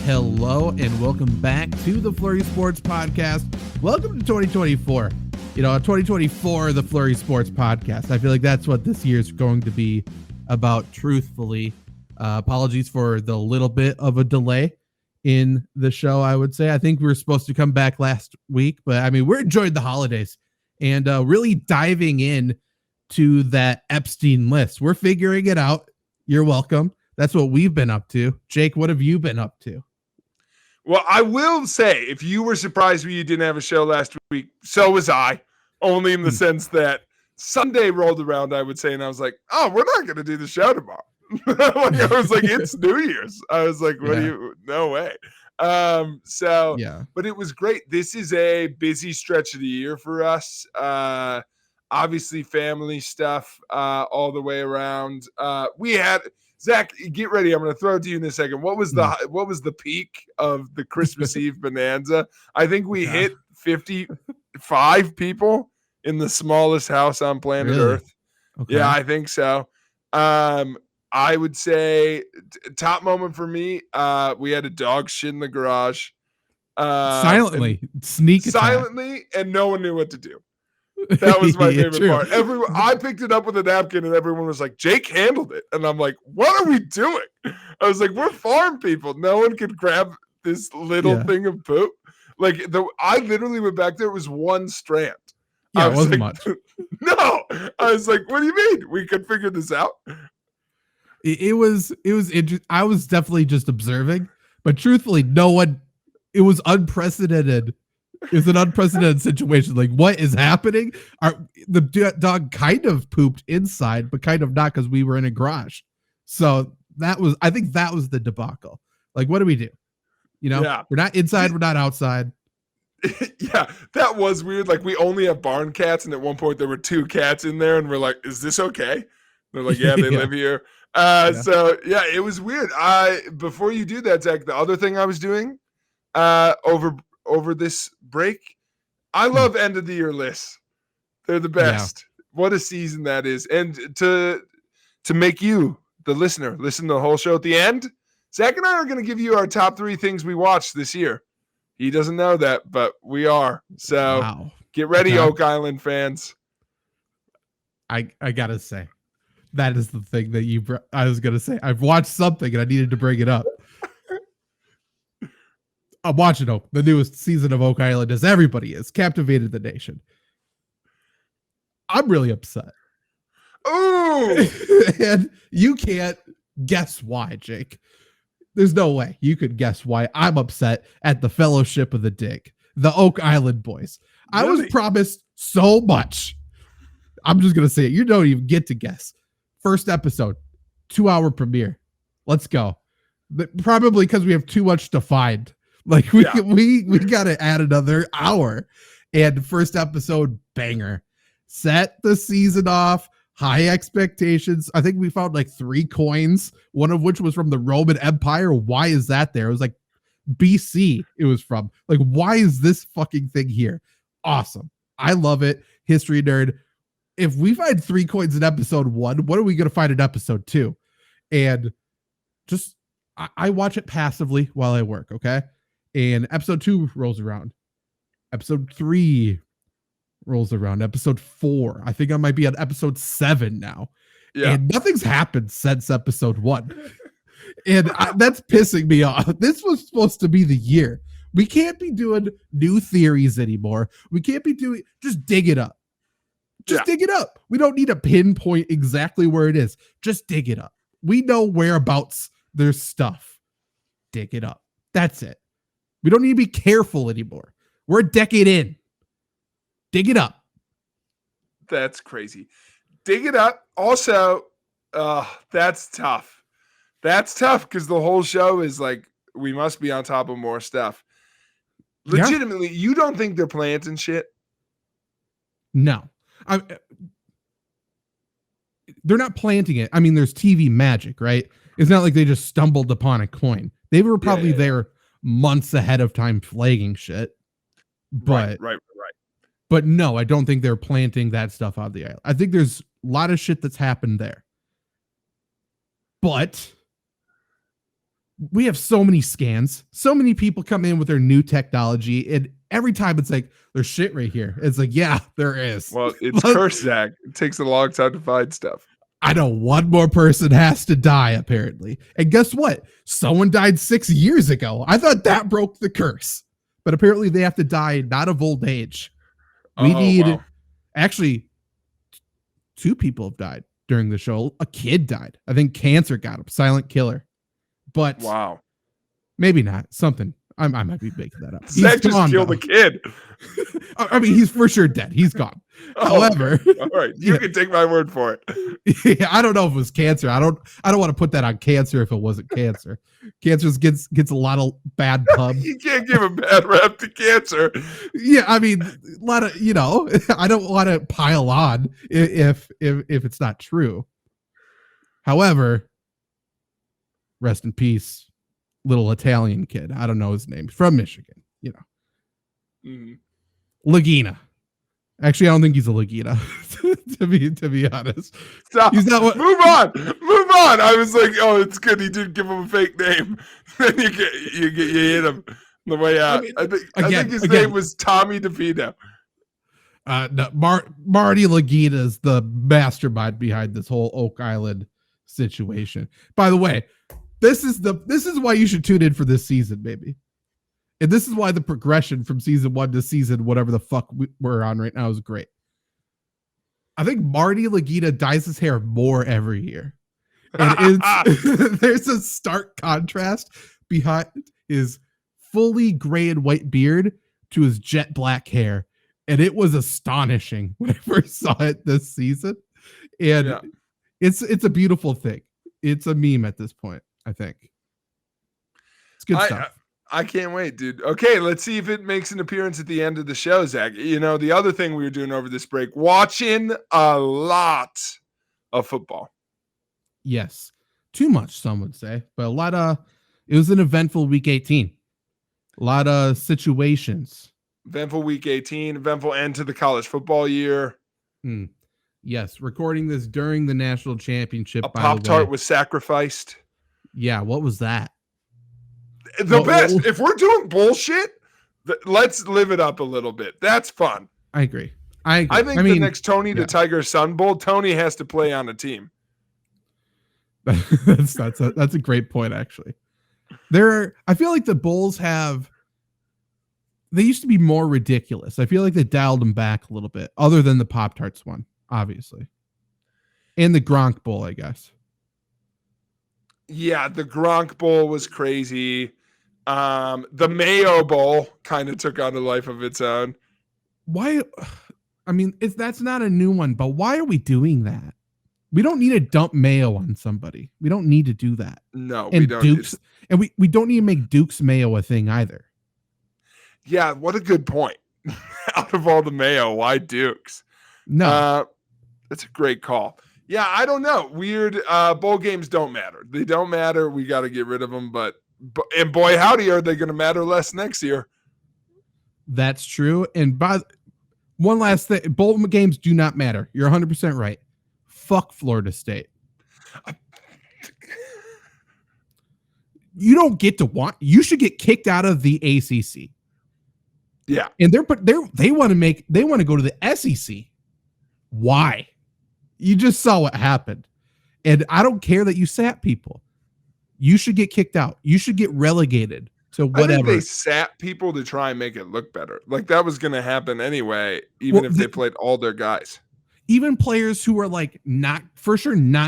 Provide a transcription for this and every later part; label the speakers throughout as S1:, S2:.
S1: Hello and welcome back to the FlurrySports Podcast. Welcome to 2024. 2024, the FlurrySports Podcast. I feel like that's what this year is going to be about, truthfully. Apologies for the little bit of a delay in the show, I would say. I think we were supposed to come back last week, but I mean, we're enjoying the holidays and really diving in to that Epstein list. We're figuring it out. You're welcome. That's what we've been up to. Jake, what have you been up to?
S2: Well, I will say, if you were surprised when you didn't have a show last week, so was I. Only in the sense that Sunday rolled around, I would say, and I was like, oh, we're not going to do the show tomorrow. I was like, it's New Year's. I was like, no way. But it was great. This is a busy stretch of the year for us. Obviously, family stuff all the way around. We had... Zach, get ready. I'm going to throw it to you in a second. What was the peak of the Christmas Eve bonanza? I think we hit 55 people in the smallest house on planet Earth. Okay. Yeah, I think so. I would say top moment for me, we had a dog shit in the garage.
S1: Silently,
S2: and no one knew what to do. That was my favorite part. I picked it up with a napkin and everyone was like, Jake handled it. And I'm like, what are we doing? I was like, we're farm people. No one could grab this little thing of poop. I literally went back there. It was one strand.
S1: Yeah, it wasn't much.
S2: No. I was like, what do you mean? We could figure this out.
S1: It was interesting. I was definitely just observing, but truthfully, it was unprecedented. It's an unprecedented situation. Like, what is happening? The dog kind of pooped inside, but kind of not because we were in a garage. So I think that was the debacle. Like, what do we do? We're not inside, we're not outside.
S2: Yeah, that was weird. Like, we only have barn cats, and at one point there were 2 cats in there, and we're like, is this okay? They're like, yeah, they live here. So yeah, it was weird. Before you do that, Zach, the other thing I was doing over this break, I love end of the year lists. They're the best. Yeah. What a season that is. And to make you, the listener, listen to the whole show at the end, Zach and I are going to give you our top 3 things we watched this year. He doesn't know that, but we are. So Get ready, Oak Island fans.
S1: I got to say, that is the thing that I was going to say. I've watched something and I needed to bring it up. I'm watching the newest season of Oak Island, as everybody is, captivated the nation. I'm really upset.
S2: Ooh!
S1: And you can't guess why, Jake. There's no way you could guess why I'm upset at the Fellowship of the Dig, the Oak Island boys. Really? I was promised so much. I'm just going to say it. You don't even get to guess. First episode, 2-hour premiere. Let's go. Probably because we have too much to find. Like we got to add another hour. And first episode, banger. Set the season off. High expectations. I think we found like 3 coins, one of which was from the Roman Empire. Why is that there? It was like BC it was from. Like, why is this fucking thing here? Awesome. I love it. History nerd. If we find 3 coins in episode 1, what are we going to find in episode 2? And just, I watch it passively while I work, okay? And episode 2 rolls around. Episode 3 rolls around. Episode 4. I think I might be on episode 7 now. Yeah. And nothing's happened since episode 1. And that's pissing me off. This was supposed to be the year. We can't be doing new theories anymore. We can't be doing, just dig it up. Just dig it up. We don't need to pinpoint exactly where it is. Just dig it up. We know whereabouts there's stuff. Dig it up. That's it. We don't need to be careful anymore. We're a decade in. Dig it up.
S2: That's crazy. Dig it up. Also, that's tough. That's tough because the whole show is like, we must be on top of more stuff. Legitimately, you don't think they're planting shit?
S1: No. They're not planting it. I mean, there's TV magic, right? It's not like they just stumbled upon a coin. They were probably there months ahead of time flagging shit. But
S2: right.
S1: But no, I don't think they're planting that stuff on the island. I think there's a lot of shit that's happened there. But we have so many scans, so many people come in with their new technology, and every time it's like, there's shit right here. It's like, yeah, there is.
S2: Well, it's cursed, Zach. It takes a long time to find stuff.
S1: I know one more person has to die, apparently. And guess what? Someone died 6 years ago. I thought that broke the curse. But apparently they have to die not of old age. Actually, 2 people have died during the show. A kid died. I think cancer got him. Silent killer. But
S2: wow,
S1: maybe not. Something. I might be making that up.
S2: Zach just killed a kid.
S1: I mean, he's for sure dead. He's gone. However,
S2: all right, you can take my word for
S1: it. Yeah, I don't know if it was cancer. I don't want to put that on cancer if it wasn't cancer. Cancer gets a lot of bad pub.
S2: You can't give a bad rep to cancer.
S1: Yeah, I mean, a lot of I don't want to pile on if it's not true. However, rest in peace, little Italian kid. I don't know his name. From Michigan, Lagina. Actually, I don't think he's a Lagina. to be honest.
S2: Stop. He's not. Move on. I was like, oh, it's good. He didn't give him a fake name. Then you hit him the way out. I think his name was Tommy DeVito.
S1: No, Marty Lagina is the mastermind behind this whole Oak Island situation. By the way, this is why you should tune in for this season, baby. And this is why the progression from season 1 to season whatever the fuck we're on right now is great. I think Marty Lagina dyes his hair more every year. And there's a stark contrast behind his fully gray and white beard to his jet black hair. And it was astonishing when I first saw it this season. And it's a beautiful thing. It's a meme at this point, I think. It's good stuff.
S2: I can't wait, dude. Okay, let's see if it makes an appearance at the end of the show, Zach. The other thing we were doing over this break, watching a lot of football.
S1: Yes. Too much, some would say. But it was an eventful week 18. A lot of situations.
S2: Eventful week 18, eventful end to the college football year.
S1: Yes, recording this during the national championship.
S2: A Pop-Tart was sacrificed.
S1: Yeah, what was that?
S2: The best. If we're doing bullshit, let's live it up a little bit. That's fun.
S1: I agree.
S2: I think the next Tony the Tiger Sun Bowl, Tony has to play on a team.
S1: That's a great point, actually. I feel like the Bulls they used to be more ridiculous. I feel like they dialed them back a little bit, other than the Pop-Tarts one, obviously. And the Gronk Bowl, I guess.
S2: Yeah, the Gronk Bowl was crazy. The Mayo Bowl kind of took on a life of its own.
S1: Why? I mean, that's not a new one, but why are we doing that? We don't need to dump mayo on somebody. We don't need to do that.
S2: No,
S1: we don't. We don't need to make Duke's mayo a thing either.
S2: Yeah, what a good point. Out of all the mayo, why Duke's?
S1: No.
S2: That's a great call. Yeah, I don't know. Weird. Bowl games don't matter. They don't matter. We got to get rid of them. And boy, howdy, are they going to matter less next year?
S1: That's true. And one last thing, bowl games do not matter. You're 100% right. Fuck Florida State. You don't get to you should get kicked out of the ACC.
S2: Yeah.
S1: And they want to go to the SEC. Why? You just saw what happened. And I don't care that you sat people. You should get kicked out. You should get relegated to whatever.
S2: I think they sat people to try and make it look better. Like that was going to happen anyway, even if they played all their guys.
S1: Even players who are like not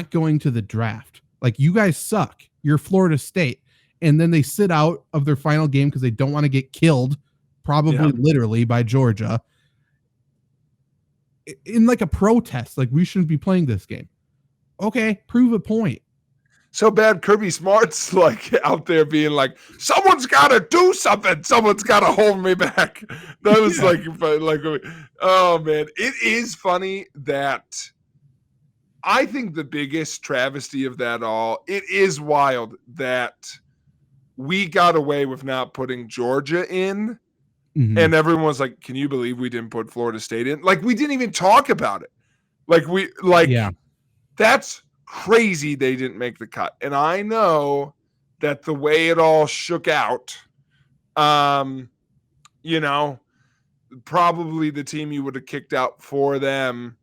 S1: going to the draft. Like, you guys suck. You're Florida State. And then they sit out of their final game because they don't want to get killed, probably literally, by Georgia. In like a protest, like, we shouldn't be playing this game. Okay, prove a point.
S2: So bad Kirby Smart's like out there being like, someone's got to do something. Someone's got to hold me back. That was like, oh man, it is funny that I think the biggest travesty of that all, it is wild that we got away with not putting Georgia in. Mm-hmm. And everyone was like, can you believe we didn't put Florida State in? Like, we didn't even talk about it. That's crazy they didn't make the cut. And I know that the way it all shook out, you know, probably the team you would have kicked out for them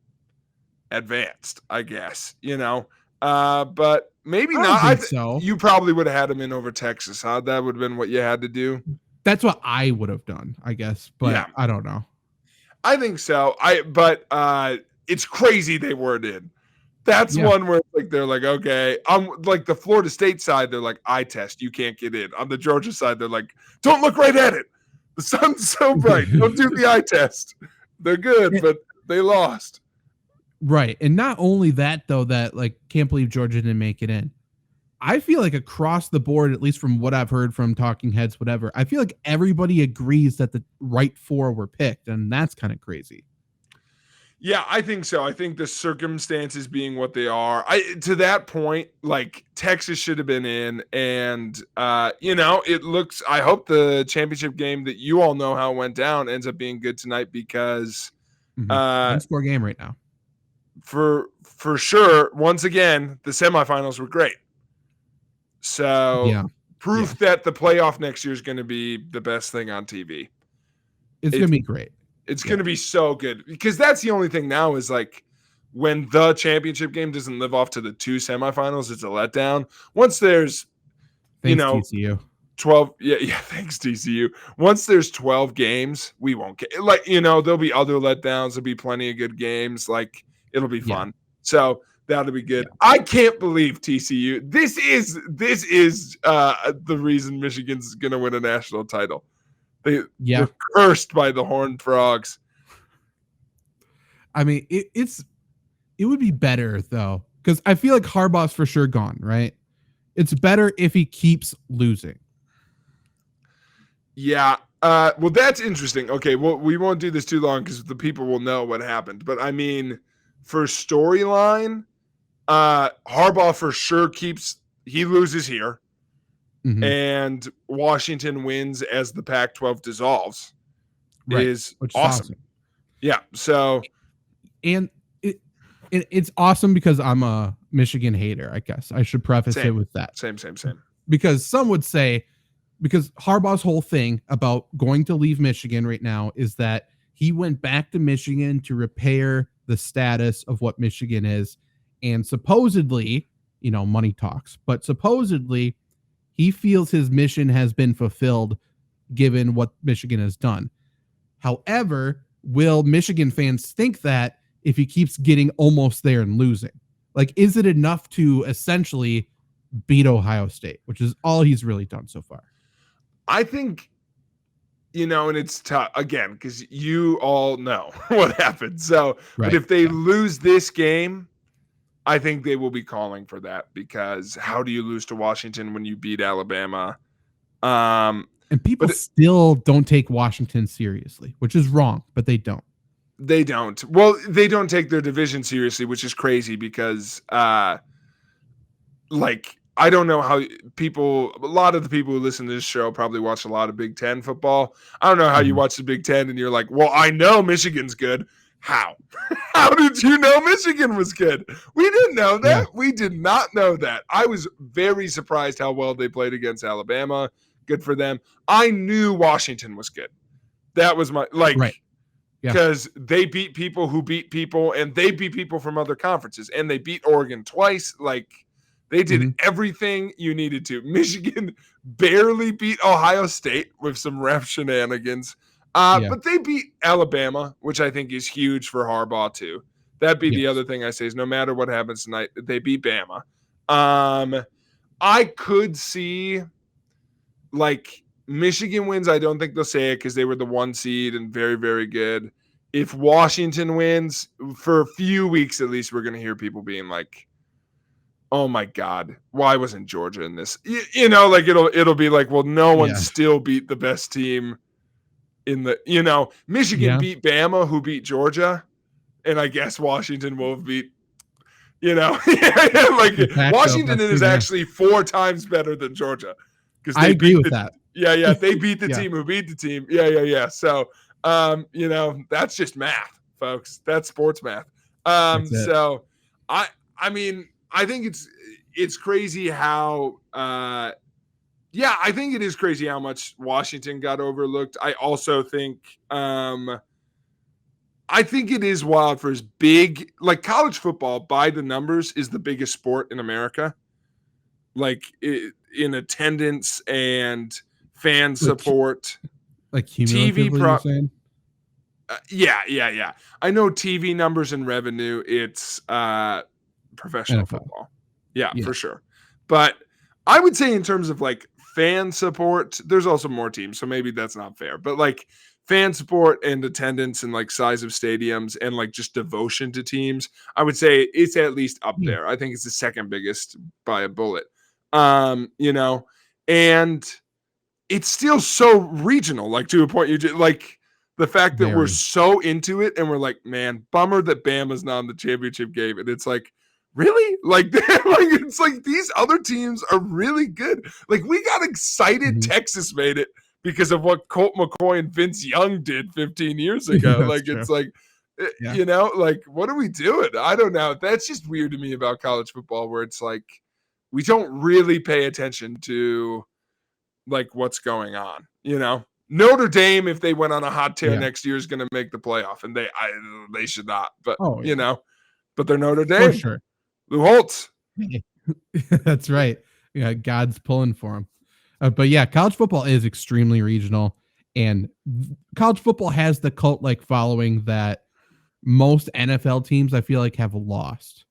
S2: advanced, I guess, you know. But maybe not.
S1: I think so.
S2: You probably would have had them in over Texas, huh? That would have been what you had to do.
S1: That's what I would have done, I guess. But yeah. I don't know.
S2: I think so. But it's crazy they weren't in. That's one where like they're like, okay. Like the Florida State side, they're like, eye test, you can't get in. On the Georgia side, they're like, don't look right at it. The sun's so bright. Don't do the eye test. They're good, but they lost.
S1: Right. And not only that, though, that like can't believe Georgia didn't make it in. I feel like across the board, at least from what I've heard from talking heads, whatever, I feel like everybody agrees that the right four were picked, and that's kind of crazy.
S2: Yeah, I think so. I think the circumstances being what they are, to that point, like Texas should have been in, and you know, it looks. I hope the championship game that you all know how it went down ends up being good tonight because
S1: one-score game right now.
S2: For sure, once again, the semifinals were great. So proof that the playoff next year is going to be the best thing on TV.
S1: It's going to be great.
S2: It's going to be so good because that's the only thing now is like when the championship game doesn't live off to the two semifinals, it's a letdown. Once there's,
S1: TCU.
S2: 12. Yeah. Thanks, TCU. Once there's 12 games, we won't get like, there'll be other letdowns. There'll be plenty of good games. Like it'll be fun. Yeah. So that'll be good. Yeah. I can't believe TCU. This is the reason Michigan's going to win a national title. They're cursed by the Horned Frogs.
S1: I mean, it would be better though, because I feel like Harbaugh's for sure gone, right? It's better if he keeps losing.
S2: Yeah. Well, that's interesting. Okay, well, we won't do this too long because the people will know what happened. But I mean, for storyline, Harbaugh for sure he loses here. Mm-hmm. And Washington wins as the Pac-12 dissolves.
S1: Right.
S2: Is awesome. Yeah. So,
S1: and it's awesome because I'm a Michigan hater. I guess I should preface it with that.
S2: Same.
S1: Because some would say, because Harbaugh's whole thing about going to leave Michigan right now is that he went back to Michigan to repair the status of what Michigan is, and supposedly, money talks, but supposedly. He feels his mission has been fulfilled given what Michigan has done. However, will Michigan fans think that if he keeps getting almost there and losing? Like, is it enough to essentially beat Ohio State, which is all he's really done so far?
S2: I think, and it's tough, again, because you all know what happened. So, But if they lose this game, I think they will be calling for that because how do you lose to Washington when you beat Alabama?
S1: And people still don't take Washington seriously, which is wrong, but they don't.
S2: They don't. Well, they don't take their division seriously, which is crazy because, I don't know how a lot of the people who listen to this show probably watch a lot of Big Ten football. I don't know how you watch the Big Ten and you're like, well, I know Michigan's good. How? How did you know Michigan was good? We didn't know that. Yeah. We did not know that. I was very surprised how well they played against Alabama. Good for them. I knew Washington was good. That was my because they beat people who beat people, and they beat people from other conferences, and they beat Oregon twice. Like they did everything you needed to. Michigan barely beat Ohio State with some ref shenanigans. But they beat Alabama, which I think is huge for Harbaugh too. That'd be the other thing I say is no matter what happens tonight, they beat Bama. I could see like Michigan wins. I don't think they'll say it because they were the 1 seed and very, very good. If Washington wins, for a few weeks at least, we're going to hear people being like, oh my God, why wasn't Georgia in this? It'll be like, well, no one still beat the best team. In the, Michigan beat Bama, who beat Georgia, and I guess Washington will beat, Washington is actually 4 times better than Georgia because
S1: I agree with that.
S2: Yeah, they beat the team who beat the team. Yeah. So, that's just math, folks. That's sports math. So, I mean, I think it's crazy how Yeah, I think it is crazy how much Washington got overlooked. I also think it is wild for as big, like college football by the numbers is the biggest sport in America. Like in attendance and fan support.
S1: Like cumulatively, you're saying?
S2: Yeah. I know TV numbers and revenue, it's professional
S1: NFL.
S2: football. Yeah, for sure. But I would say in terms of like fan support, there's also more teams, so maybe that's not fair. But like fan support and attendance and like size of stadiums and like just devotion to teams, I would say it's at least up there. I think it's the second biggest by a bullet. You know, and it's still so regional, like to a point you just like the fact that we're so into it and we're like, man, bummer that Bama's not in the championship game. And it's like, really? Like, it's like these other teams are really good. Like, we got excited Texas made it because of what Colt McCoy and Vince Young did 15 years ago. Like, true. It's like, you know, like, what are we doing? I don't know. That's just weird to me about college football, where it's like, we don't really pay attention to like what's going on, you know. Notre Dame, if they went on a hot tear next year, is going to make the playoff, and they should not. But you know, but they're Notre Dame.
S1: For sure.
S2: Lou Holtz.
S1: That's right. Yeah, God's pulling for him. But yeah, college football is extremely regional, and college football has the cult-like following that most NFL teams, I feel like, have lost.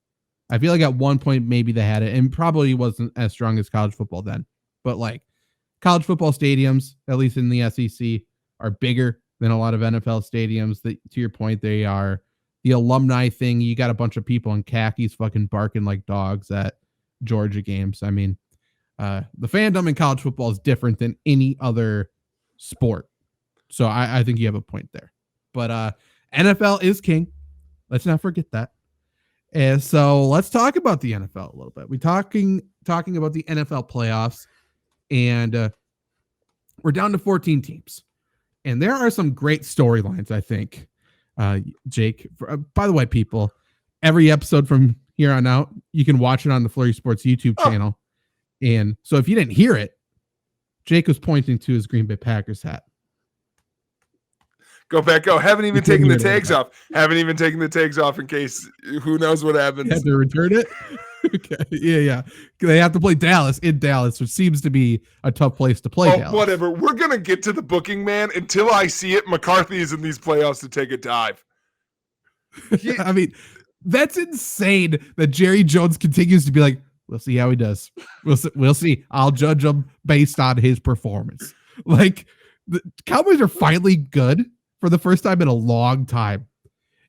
S1: I feel like at one point maybe they had it, and probably wasn't as strong as college football then. But like college football stadiums, at least in the SEC, are bigger than a lot of NFL stadiums. That, to your point, they are the alumni thing. You got a bunch of people in khakis fucking barking like dogs at Georgia games. I mean, the fandom in college football is different than any other sport. So I think you have a point there. But NFL is king. Let's not forget that. And so let's talk about the NFL a little bit. We're talking about the NFL playoffs, and we're down to 14 teams. And there are some great storylines, I think, Jake. By the way, people, every episode from here on out, you can watch it on the FlurrySports YouTube channel. And so if you didn't hear it, Jake was pointing to his Green Bay Packers hat.
S2: Go back. Go. Haven't even taken the tags off. Haven't even taken the tags off in case who knows what happens.
S1: You have to return it? Okay. Yeah. They have to play Dallas in Dallas, which seems to be a tough place to play Dallas.
S2: Whatever. We're going to get to the booking, man. Until I see it, McCarthy is in these playoffs to take a dive.
S1: I mean, that's insane that Jerry Jones continues to be like, we'll see how he does. We'll see. I'll judge him based on his performance. Like, the Cowboys are finally good for the first time in a long time,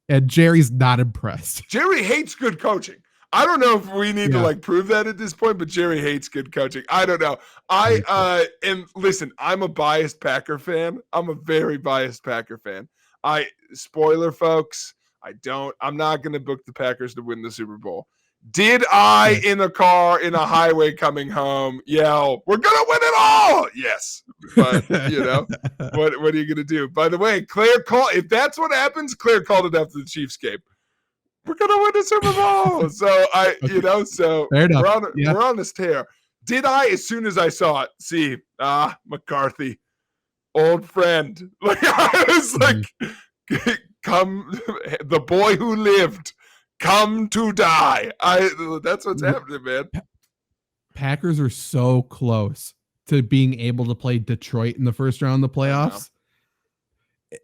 S1: and Jerry's not impressed.
S2: Jerry hates good coaching. I don't know if we need to like prove that at this point, but Jerry hates good coaching. I don't know. And listen, I'm a biased Packer fan. I'm a very biased Packer fan. Spoiler, folks, I'm not going to book the Packers to win the Super Bowl. Did I, in a car, in a highway coming home, yell, we're going to win it all? Yes. But, you know, what are you going to do? By the way, Claire if that's what happens, Claire called it after the Chiefs game. We're going to win the Super Bowl. So, we're on this tear. Did I, as soon as I saw it, see, McCarthy, old friend. Like, I was like, come, the boy who lived. Come to die. That's what's happening, man.
S1: Packers are so close to being able to play Detroit in the first round of the playoffs.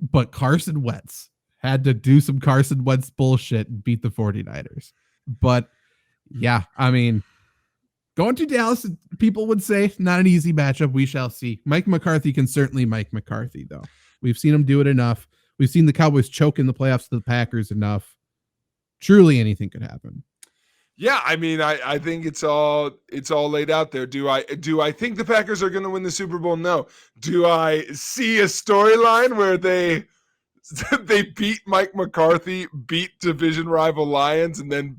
S1: But Carson Wentz had to do some Carson Wentz bullshit and beat the 49ers. But yeah, I mean, going to Dallas, people would say not an easy matchup. We shall see. Mike McCarthy can certainly Mike McCarthy, though. We've seen him do it enough. We've seen the Cowboys choke in the playoffs to the Packers enough. Truly anything could happen.
S2: Yeah, I mean, I think it's all laid out there. Do I think the Packers are going to win the Super Bowl? No. Do I see a storyline where they beat Mike McCarthy, beat division rival Lions, and then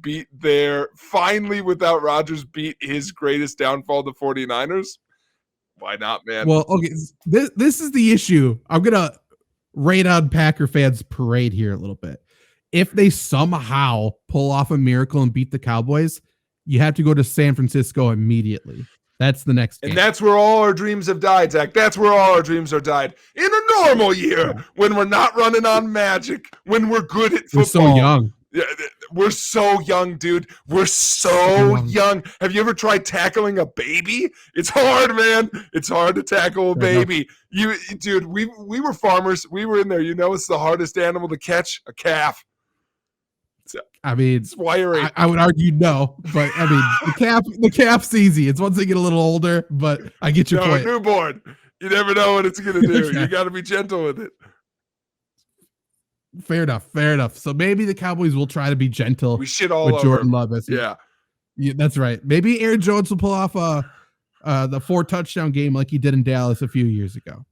S2: finally without Rodgers beat his greatest downfall, the 49ers? Why not, man?
S1: Well, okay, this is the issue. I'm going to rain on Packer fans' parade here a little bit. If they somehow pull off a miracle and beat the Cowboys, you have to go to San Francisco immediately That's the next game.
S2: And that's where all our dreams have died, Zach. That's where all our dreams are died. In a normal year, when we're not running on magic, when we're good at football.
S1: We're so young.
S2: Yeah, we're so young, dude. We're so young. Have you ever tried tackling a baby? It's hard, man. It's hard to tackle a baby. Dude, we were farmers. We were in there. You know, it's the hardest animal to catch, a calf.
S1: I mean,
S2: it's wiry.
S1: I would argue no, but I mean, the calf's easy. It's once they get a little older, but I get your point.
S2: Newborn. You never know what it's going to do. Okay. You got to be gentle with it.
S1: Fair enough. So maybe the Cowboys will try to be gentle.
S2: We shit all
S1: with
S2: over
S1: Jordan Love.
S2: Yeah,
S1: that's right. Maybe Aaron Jones will pull off the 4-touchdown game like he did in Dallas a few years ago.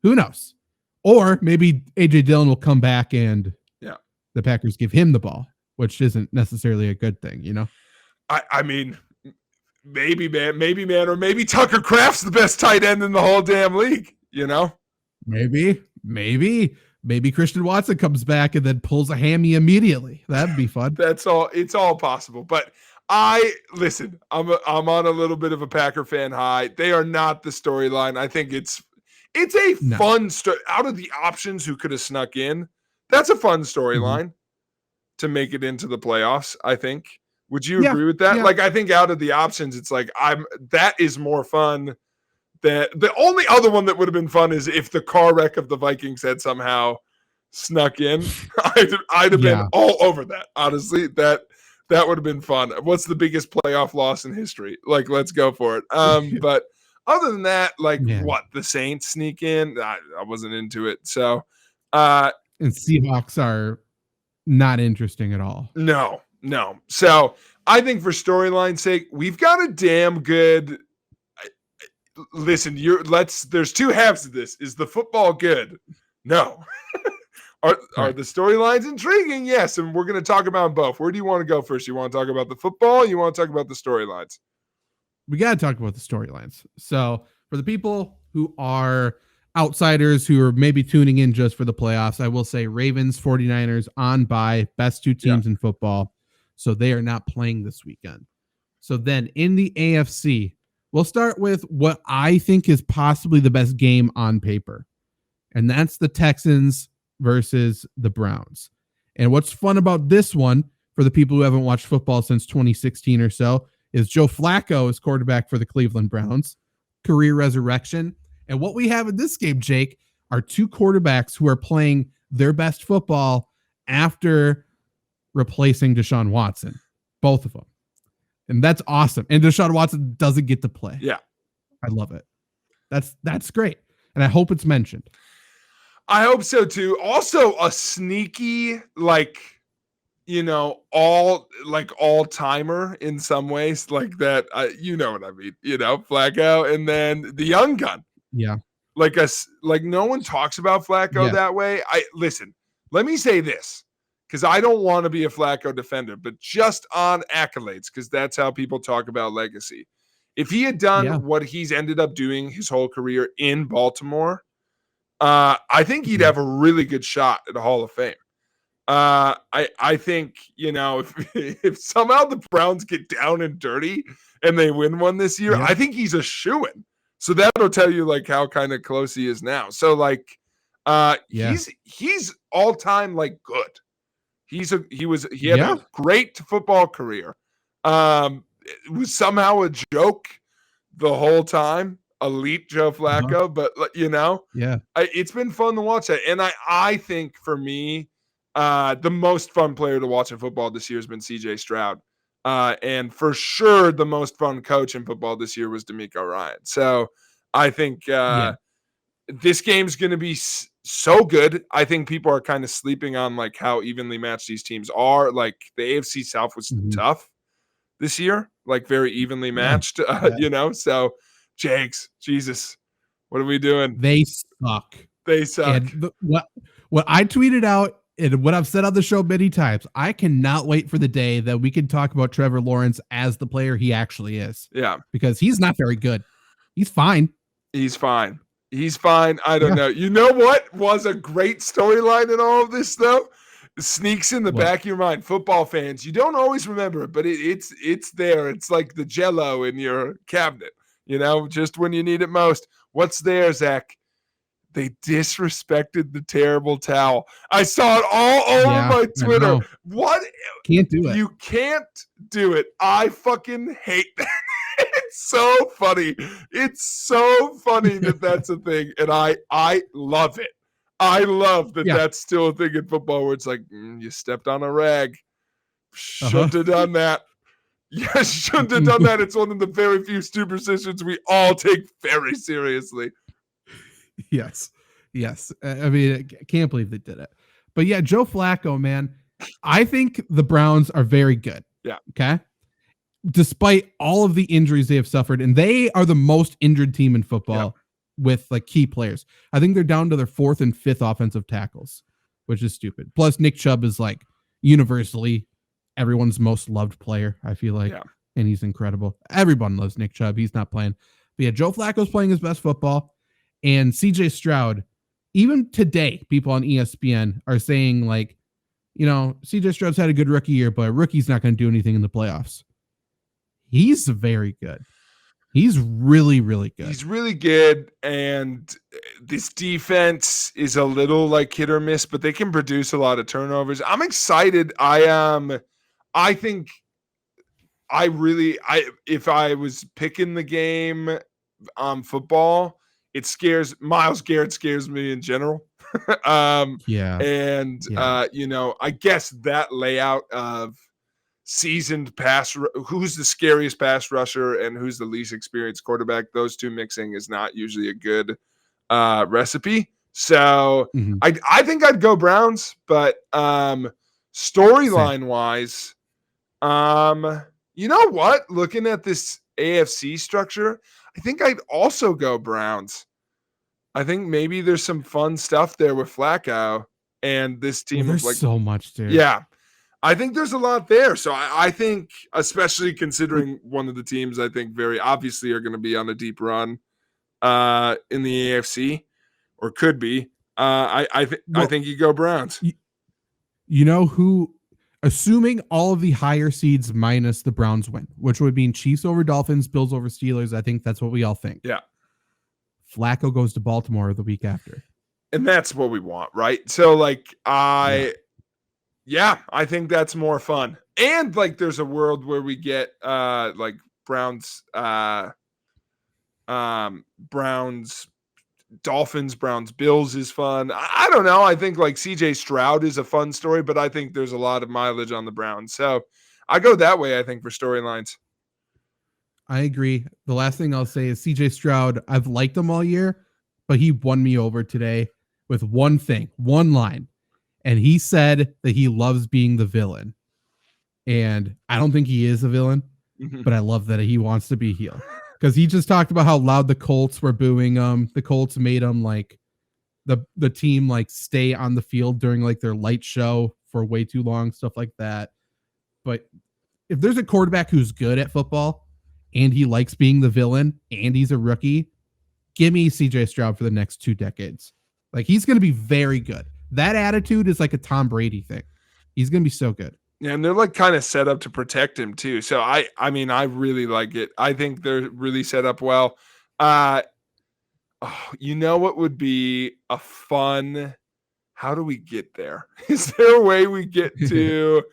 S1: Who knows? Or maybe AJ Dillon will come back and the Packers give him the ball, which isn't necessarily a good thing, you know?
S2: I mean, maybe, man, or maybe Tucker Kraft's the best tight end in the whole damn league, you know?
S1: Maybe Christian Watson comes back and then pulls a hammy immediately. That'd be fun.
S2: It's all possible. But I'm on a little bit of a Packer fan high. They are not the storyline. I think it's a fun story. Out of the options who could have snuck in, that's a fun storyline to make it into the playoffs, I think. Would you agree with that? Yeah. Like, I think out of the options, it's like that is more fun. That the only other one that would have been fun is if the car wreck of the Vikings had somehow snuck in. I'd have been all over that. Honestly, that would have been fun. What's the biggest playoff loss in history? Like, let's go for it. But other than that, what, the Saints sneak in? I wasn't into it. So,
S1: and Seahawks are not interesting at all.
S2: No. So I think for storyline's sake, we've got a damn good. Listen, there's two halves of this. Is the football good? No. Are the storylines intriguing? Yes, and we're going to talk about both. Where do you want to go first? You want to talk about the football? You want to talk about the storylines?
S1: We got to talk about the storylines. So for the people who are outsiders who are maybe tuning in just for the playoffs, I will say Ravens, 49ers on bye, best two teams in football. So they are not playing this weekend. So then in the AFC, we'll start with what I think is possibly the best game on paper. And that's the Texans versus the Browns. And what's fun about this one, for the people who haven't watched football since 2016 or so, is Joe Flacco is quarterback for the Cleveland Browns. Career resurrection. And what we have in this game, Jake, are two quarterbacks who are playing their best football after replacing Deshaun Watson. Both of them. And that's awesome. And Deshaun Watson doesn't get to play.
S2: Yeah.
S1: I love it. That's great. And I hope it's mentioned.
S2: I hope so too. Also a sneaky, all-timer in some ways, like that. You know what I mean, Flacco, and then the young gun.
S1: Yeah.
S2: Like no one talks about Flacco that way. Listen, let me say this, because I don't want to be a Flacco defender, but just on accolades, because that's how people talk about legacy. If he had done what he's ended up doing his whole career in Baltimore, I think he'd have a really good shot at a Hall of Fame. I think, if somehow the Browns get down and dirty and they win one this year, I think he's a shoo-in. So that'll tell you how kind of close he is now. So he's all time good. He had a great football career. It was somehow a joke the whole time. Elite Joe Flacco, but it's been fun to watch that. And I think for me, the most fun player to watch in football this year has been CJ Stroud. And for sure, the most fun coach in football this year was DeMeco Ryan. So I think this game's going to be so good. I think people are kind of sleeping on how evenly matched these teams are. The AFC South was tough this year, very evenly matched, so Jags, Jesus, what are we doing?
S1: They suck. And what I tweeted out and what I've said on the show many times, I cannot wait for the day that we can talk about Trevor Lawrence as the player he actually is.
S2: Yeah.
S1: Because he's not very good. He's fine.
S2: I don't know. You know what was a great storyline in all of this, though? It sneaks in the back of your mind. Football fans, you don't always remember it, but it's there. It's like the Jell-O in your cabinet. just when you need it most. What's there, Zach? They disrespected the terrible towel. I saw it all over my Twitter. What?
S1: Can't do it.
S2: You can't do it. I fucking hate that. It's so funny. It's so funny that that's a thing. And I love it. I love that that's still a thing in football where it's like, you stepped on a rag. Shouldn't have done that. Yeah, shouldn't have done that. It's one of the very few superstitions we all take very seriously.
S1: Yes. I mean, I can't believe they did it. But yeah, Joe Flacco, man, I think the Browns are very good.
S2: Yeah.
S1: Okay. Despite all of the injuries they have suffered, and they are the most injured team in football with like key players. I think they're down to their 4th and 5th offensive tackles, which is stupid. Plus, Nick Chubb is like universally everyone's most loved player, I feel like.
S2: Yeah.
S1: And he's incredible. Everyone loves Nick Chubb. He's not playing. But yeah, Joe Flacco's playing his best football. And CJ Stroud, even today, people on ESPN are saying like, CJ Stroud's had a good rookie year, but a rookie's not going to do anything in the playoffs. He's very good. He's really, really good.
S2: He's really good. And this defense is a little like hit or miss, but they can produce a lot of turnovers. I'm excited. I think if I was picking the game football, Myles Garrett scares me in general. I guess that layout of seasoned who's the scariest pass rusher and who's the least experienced quarterback, those two mixing is not usually a good recipe. So I think I'd go Browns, but storyline wise, you know what? Looking at this AFC structure, I think I'd also go Browns. I think maybe there's some fun stuff there with Flacco and this team.
S1: There's so much, dude.
S2: Yeah. I think there's a lot there. So I think, especially considering one of the teams I think very obviously are going to be on a deep run in the AFC, or could be. I think you go Browns.
S1: You know who, assuming all of the higher seeds minus the Browns win, which would mean Chiefs over Dolphins, Bills over Steelers. I think that's what we all think.
S2: Yeah.
S1: Flacco goes to Baltimore the week after.
S2: And that's what we want, right? So like I think that's more fun. And like there's a world where we get like Browns Dolphins, Browns, Bills is fun. I don't know. I think like CJ Stroud is a fun story, but I think there's a lot of mileage on the Browns. So I go that way, I think, for storylines.
S1: I agree. The last thing I'll say is CJ Stroud, I've liked him all year, but he won me over today with one line. And he said that he loves being the villain. And I don't think he is a villain, but I love that he wants to be heel. Because he just talked about how loud the Colts were booing him. The Colts made him like the team like stay on the field during like their light show for way too long, stuff like that. But if there's a quarterback who's good at football and he likes being the villain and he's a rookie, give me CJ Stroud for the next 2 decades. Like he's going to be very good. That attitude is like a Tom Brady thing. He's going to be so good.
S2: Yeah, and they're like kind of set up to protect him too. So I mean, I really like it. I think they're really set up well. You know what would be a fun? How do we get there? Is there a way we get to?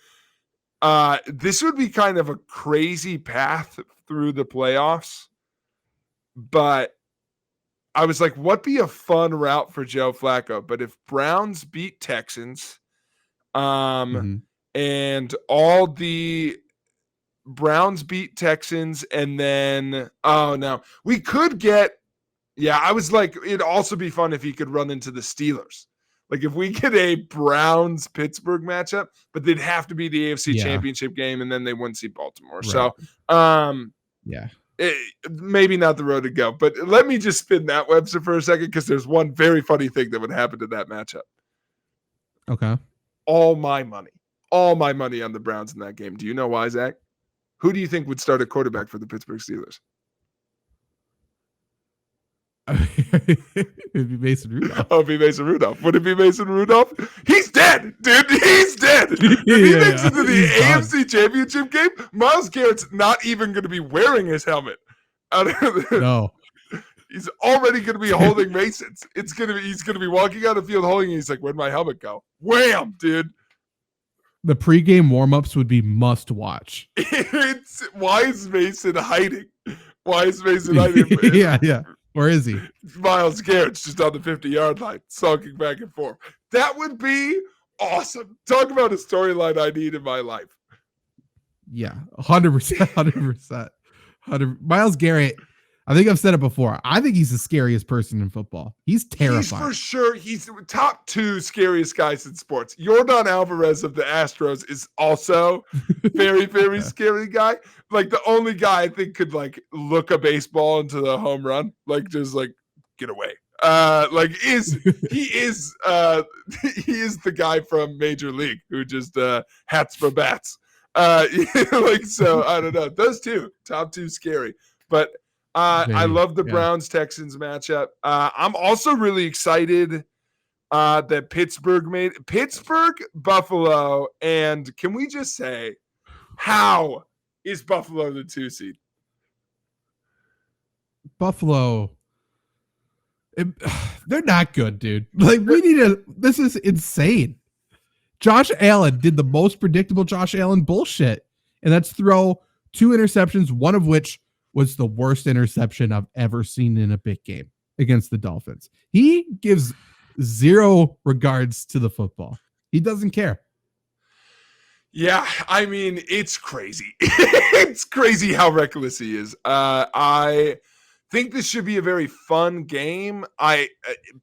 S2: This would be kind of a crazy path through the playoffs, but I was like, what be a fun route for Joe Flacco? But if Browns beat Texans, and all the Browns beat Texans, and then we could get. Yeah, I was like, it'd also be fun if he could run into the Steelers. Like if we get a Browns-Pittsburgh matchup, but they'd have to be the AFC Championship game, and then they wouldn't see Baltimore. Right. So, maybe not the road to go. But let me just spin that, Webster, for a second, because there's one very funny thing that would happen to that matchup.
S1: Okay.
S2: All my money on the Browns in that game. Do you know why, Zach? Who do you think would start a quarterback for the Pittsburgh Steelers?
S1: It'd be Mason Rudolph.
S2: Oh, it'd be Mason Rudolph. Would it be Mason Rudolph? He's dead, dude. He's dead. If he makes it to the AFC Championship game, Myles Garrett's not even going to be wearing his helmet.
S1: No.
S2: He's already going to be holding Masons. He's going to be walking out of the field holding. He's like, where'd my helmet go? Wham, dude.
S1: The pregame warmups would be must watch.
S2: Why is Mason hiding? Why is Mason hiding?
S1: Yeah. Where is he?
S2: Myles Garrett's just on the 50-yard line, sulking back and forth. That would be awesome. Talk about a storyline I need in my life.
S1: Yeah, 100%. Myles Garrett, I think I've said it before. I think he's the scariest person in football. He's terrifying.
S2: He's the top 2 scariest guys in sports. Yordan Alvarez of the Astros is also very, very scary guy. Like the only guy I think could like look a baseball into the home run, like just like get away. He is the guy from Major League who just hats for bats. So I don't know. Those two, top 2 scary, but. I love the Browns-Texans matchup. I'm also really excited that Pittsburgh, Buffalo, and can we just say, how is Buffalo the 2 seed?
S1: Buffalo, they're not good, dude. Like this is insane. Josh Allen did the most predictable Josh Allen bullshit, and that's throw 2 interceptions, one of which was the worst interception I've ever seen in a big game against the Dolphins. He gives 0 regards to the football. He doesn't care.
S2: Yeah, I mean, it's crazy. It's crazy how reckless he is. I think this should be a very fun game.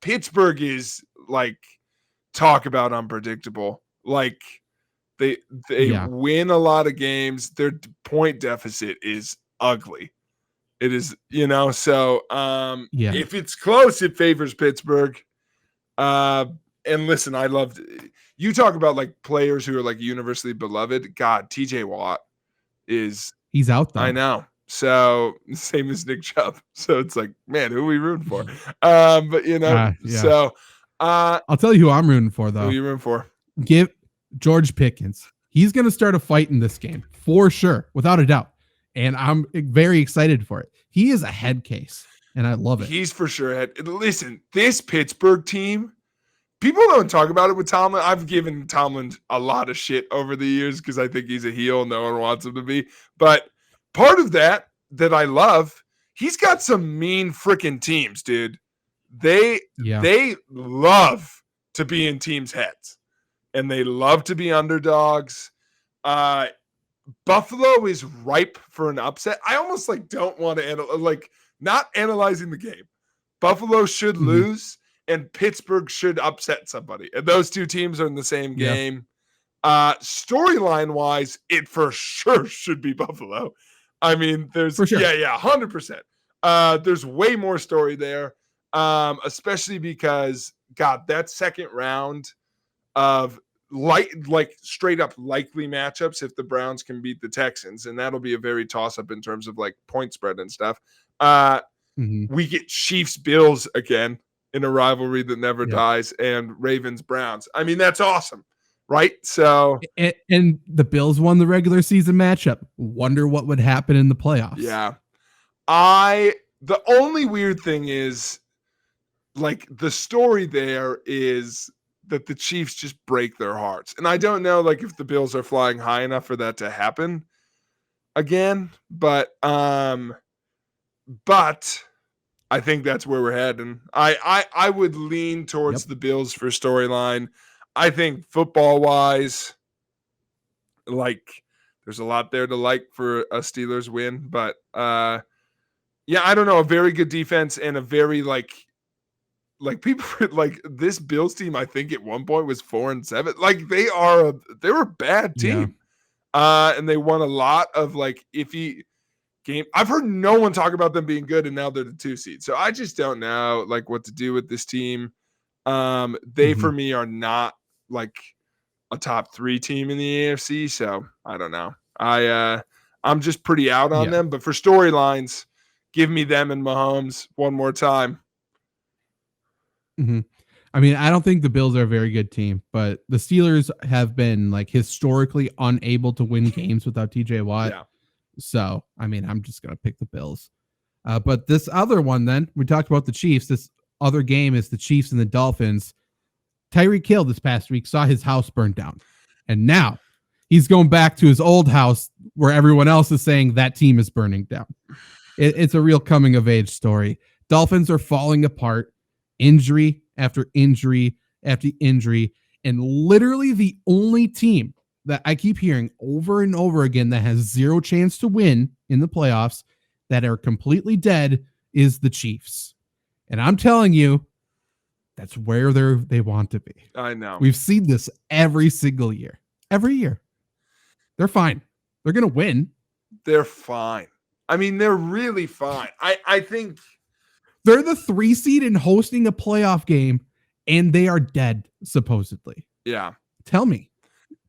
S2: Pittsburgh is like, talk about unpredictable. Like they win a lot of games. Their point deficit is ugly. It is, so if it's close, it favors Pittsburgh. And listen, I loved you talk about like players who are like universally beloved. God, TJ Watt he's
S1: out though.
S2: I know. So same as Nick Chubb. So it's like, man, who are we rooting for? So
S1: I'll tell you who I'm rooting for though.
S2: Who are you rooting for?
S1: Give George Pickens. He's going to start a fight in this game for sure, without a doubt. And I'm very excited for it. He is a head case, and I love it.
S2: He's for sure head. Listen, this Pittsburgh team, people don't talk about it with Tomlin. I've given Tomlin a lot of shit over the years because I think he's a heel. No one wants him to be. But part of that I love, he's got some mean freaking teams, dude. They love to be in teams' heads, and they love to be underdogs. Buffalo is ripe for an upset. I almost don't want to not analyzing the game. Buffalo should lose and Pittsburgh should upset somebody. And those 2 teams are in the same game. Storyline wise, it for sure should be Buffalo. I mean, there's 100%. There's way more story there. Especially because that second round of straight up likely matchups if the Browns can beat the Texans, and that'll be a very toss up in terms of point spread and stuff. We get Chiefs Bills again in a rivalry that never dies, and Ravens Browns. I mean, that's awesome, right? So
S1: and the Bills won the regular season matchup. Wonder what would happen in the playoffs.
S2: Yeah. The only weird thing is the story there is that the Chiefs just break their hearts. And I don't know if the Bills are flying high enough for that to happen again, but I think that's where we're heading. I would lean towards the Bills for storyline. I think football wise, there's a lot there to like for a Steelers win, but I don't know, a very good defense and a very people this Bills team, I think at one point was 4-7. They're a bad team. And they won a lot of iffy game. I've heard no one talk about them being good, and now they're the 2 seed. So I just don't know what to do with this team. They for me are not a top 3 team in the AFC. So I don't know. I'm just pretty out on them, but for storylines, give me them and Mahomes one more time.
S1: I mean, I don't think the Bills are a very good team, but the Steelers have been historically unable to win games without TJ Watt. Yeah. So, I mean, I'm just going to pick the Bills. But this other one, then we talked about the Chiefs. This other game is the Chiefs and the Dolphins. Tyreek Hill this past week saw his house burned down, and now he's going back to his old house where everyone else is saying that team is burning down. It's a real coming of age story. Dolphins are falling apart, injury after injury after injury, and literally the only team that I keep hearing over and over again that has zero chance to win in the playoffs, that are completely dead, is the Chiefs. And I'm telling you, that's where they want to be.
S2: I know.
S1: We've seen this every single year. Every year. They're fine. They're going to win.
S2: They're fine. I mean, they're really fine. I think
S1: they're the 3 seed in hosting a playoff game, and they are dead, supposedly.
S2: Yeah.
S1: Tell me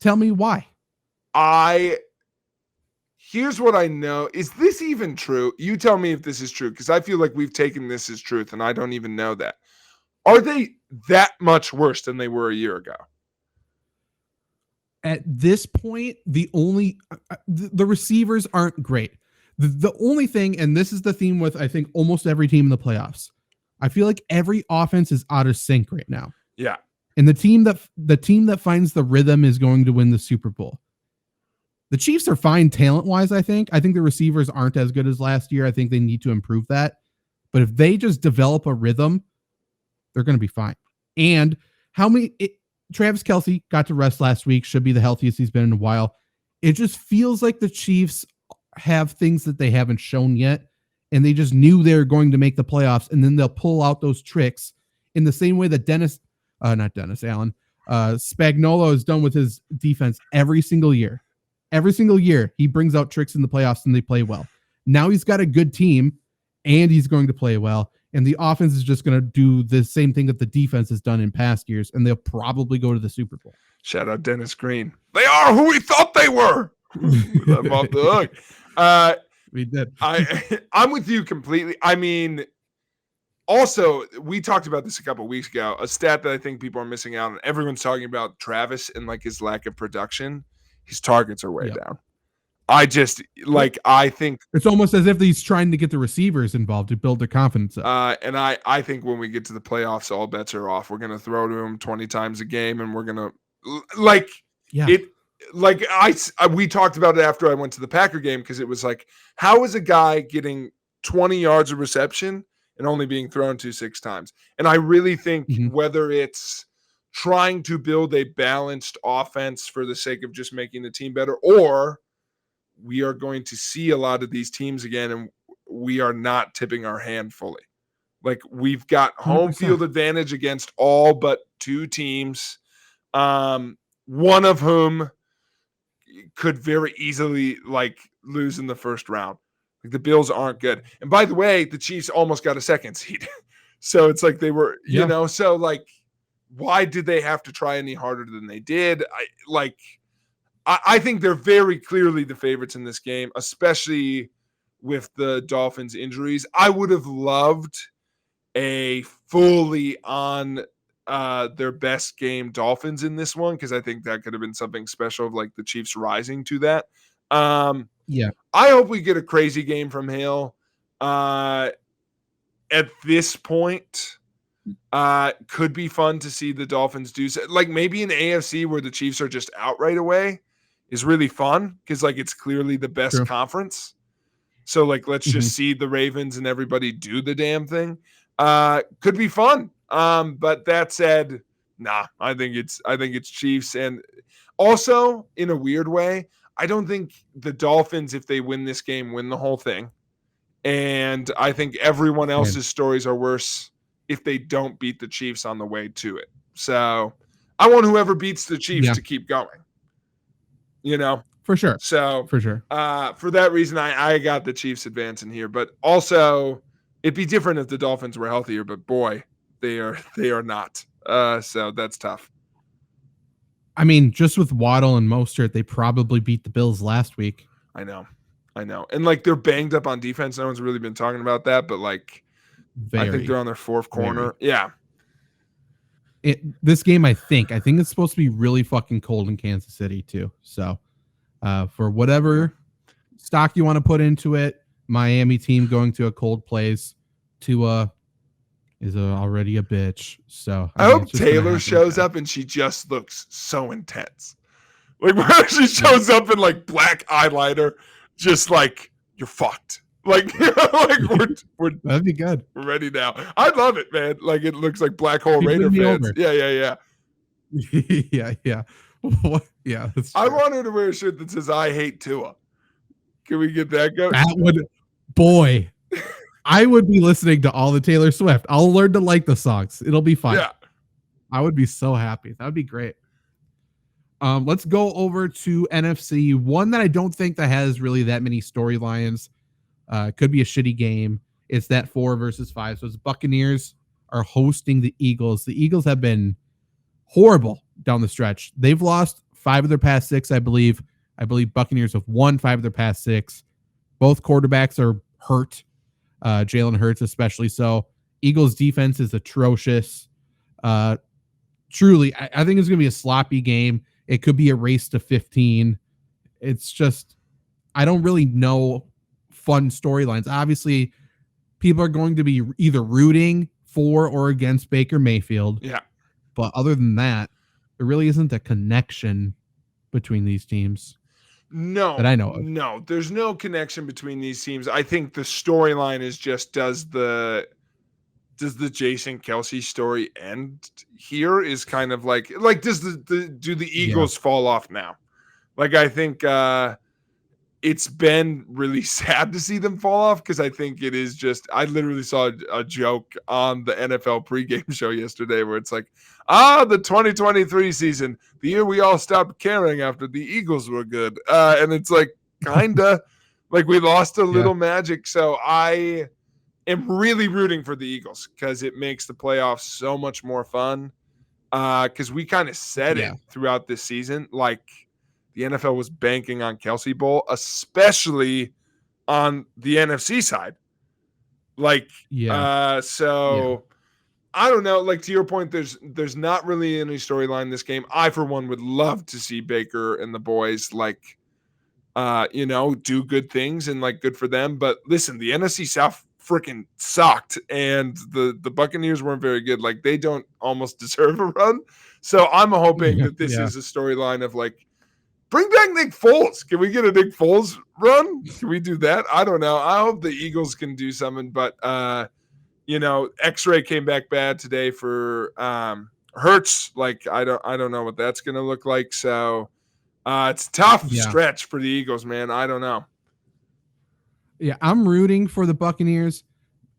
S1: why.
S2: Here's what I know. Is this even true? You tell me if this is true, because I feel like we've taken this as truth, and I don't even know that. Are they that much worse than they were a year ago?
S1: At this point, the receivers aren't great. The only thing, and this is the theme with, I think, almost every team in the playoffs, I feel like every offense is out of sync right now.
S2: Yeah.
S1: And the team that finds the rhythm is going to win the Super Bowl. The Chiefs are fine talent-wise, I think. I think the receivers aren't as good as last year. I think they need to improve that. But if they just develop a rhythm, they're going to be fine. And Travis Kelce got to rest last week, should be the healthiest he's been in a while. It just feels like the Chiefs have things that they haven't shown yet, and they just knew they were going to make the playoffs, and then they'll pull out those tricks in the same way that Spagnuolo has done with his defense every single year. Every single year, he brings out tricks in the playoffs, and they play well. Now he's got a good team, and he's going to play well, and the offense is just going to do the same thing that the defense has done in past years, and they'll probably go to the Super Bowl.
S2: Shout out Dennis Green. They are who we thought they were. I'm off the hook.
S1: We did.
S2: I'm with you completely. I mean, also, we talked about this a couple of weeks ago. A stat that I think people are missing out on. Everyone's talking about Travis and like his lack of production. His targets are way down. I think
S1: it's almost as if he's trying to get the receivers involved to build their confidence
S2: up. And I think when we get to the playoffs, all bets are off. We're going to throw to him 20 times a game, and we're going to we talked about it after I went to the Packer game, because it was like, how is a guy getting 20 yards of reception and only being thrown to 6 times? And I really think whether it's trying to build a balanced offense for the sake of just making the team better, or we are going to see a lot of these teams again, and we are not tipping our hand fully. Like, we've got home 100%. Field advantage against all but 2 teams, one of whom could very easily lose in the first round. Like, the Bills aren't good. And by the way, the Chiefs almost got a 2nd seed. So it's like they were, so like, why did they have to try any harder than they did? I think they're very clearly the favorites in this game, especially with the Dolphins' injuries. I would have loved a fully on their best game Dolphins in this one, because I think that could have been something special, of like the Chiefs rising to that. I hope we get a crazy game from Hill. At this point, could be fun to see the Dolphins do so. Like, maybe an AFC where the Chiefs are just out right away is really fun, because like it's clearly the best conference. So like, let's just see the Ravens and everybody do the damn thing. Could be fun. But that said, I think it's Chiefs. And also, in a weird way, I don't think the Dolphins, if they win this game, win the whole thing. And I think everyone else's stories are worse if they don't beat the Chiefs on the way to it. So I want whoever beats the Chiefs to keep going.
S1: For sure.
S2: So
S1: for sure.
S2: For that reason, I got the Chiefs advancing here. But also, it'd be different if the Dolphins were healthier. But boy, they are not. So that's tough.
S1: I mean, just with Waddle and Mostert, they probably beat the Bills last week.
S2: I know. And like, they're banged up on defense. No one's really been talking about that, but like, I think they're on their 4th corner. Yeah.
S1: This game, I think it's supposed to be really fucking cold in Kansas City too. So for whatever stock you want to put into it, Miami team going to a cold place. Tua is already a bitch. So
S2: I
S1: mean,
S2: hope
S1: it's just gonna
S2: Taylor
S1: happen
S2: shows
S1: again.
S2: up and she just looks so intense. Like where she shows up in like black eyeliner, just like you're fucked. Like, like we're
S1: That'd be good.
S2: We're ready now. I love it, man. Like it looks like Black Hole
S1: Keep
S2: Raider
S1: me
S2: fans.
S1: over.
S2: Yeah.
S1: yeah. Yeah, that's true.
S2: I want her to wear a shirt that says "I hate Tua." Can we get that going?
S1: That would, boy, I would be listening to all the Taylor Swift. I'll learn to like the songs. It'll be fun.
S2: Yeah.
S1: I would be so happy. That would be great. Let's go over to NFC. One that I don't think that has really that many storylines. Could be a shitty game. It's that 4 versus 5. So it's Buccaneers are hosting the Eagles. The Eagles have been horrible down the stretch. They've lost 5 of their past 6, I believe. I believe Buccaneers have won 5 of their past 6. Both quarterbacks are hurt. Jalen Hurts especially so. Eagles defense is atrocious. Truly, I think it's going to be a sloppy game. It could be a race to 15. It's just, I don't really know fun storylines. Obviously, people are going to be either rooting for or against Baker Mayfield.
S2: Yeah.
S1: But other than that, there really isn't a connection between these teams.
S2: No.
S1: That I know of.
S2: No, there's no connection between these teams. I think the storyline is just does the Jason Kelce story end here is kind of like does do the Eagles fall off now? Like I think it's been really sad to see them fall off because I think it is just I literally saw a joke on the NFL pregame show yesterday where it's like, the 2023 season, the year we all stopped caring after the Eagles were good. And it's like kinda like we lost a little magic. So I am really rooting for the Eagles because it makes the playoffs so much more fun. Because we kind of said it throughout this season, like the NFL was banking on Kelce Bowl, especially on the NFC side. Like, so I don't know. Like to your point, there's not really any storyline in this game. I, for one, would love to see Baker and the boys do good things and like good for them. But listen, the NFC South freaking sucked, and the Buccaneers weren't very good. Like they don't almost deserve a run. So I'm hoping that this is a storyline of like, bring back Nick Foles. Can we get a Nick Foles run? Can we do that? I don't know. I hope the Eagles can do something, but X-ray came back bad today for Hurts. Like I don't know what that's gonna look like. So it's a tough stretch for the Eagles, man. I don't know.
S1: Yeah, I'm rooting for the Buccaneers,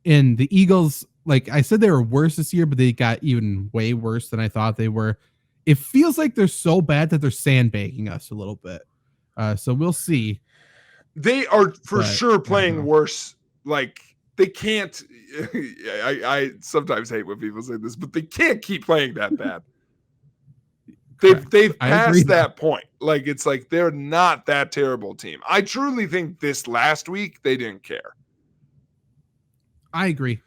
S1: and the Eagles. Like I said, they were worse this year, but they got even way worse than I thought they were. It feels like they're so bad that they're sandbagging us a little bit. So we'll see.
S2: They are for sure playing worse. Like they can't. I sometimes hate when people say this, but they can't keep playing that bad. They've passed that point. Like it's like they're not that terrible team. I truly think this last week they didn't care.
S1: I agree.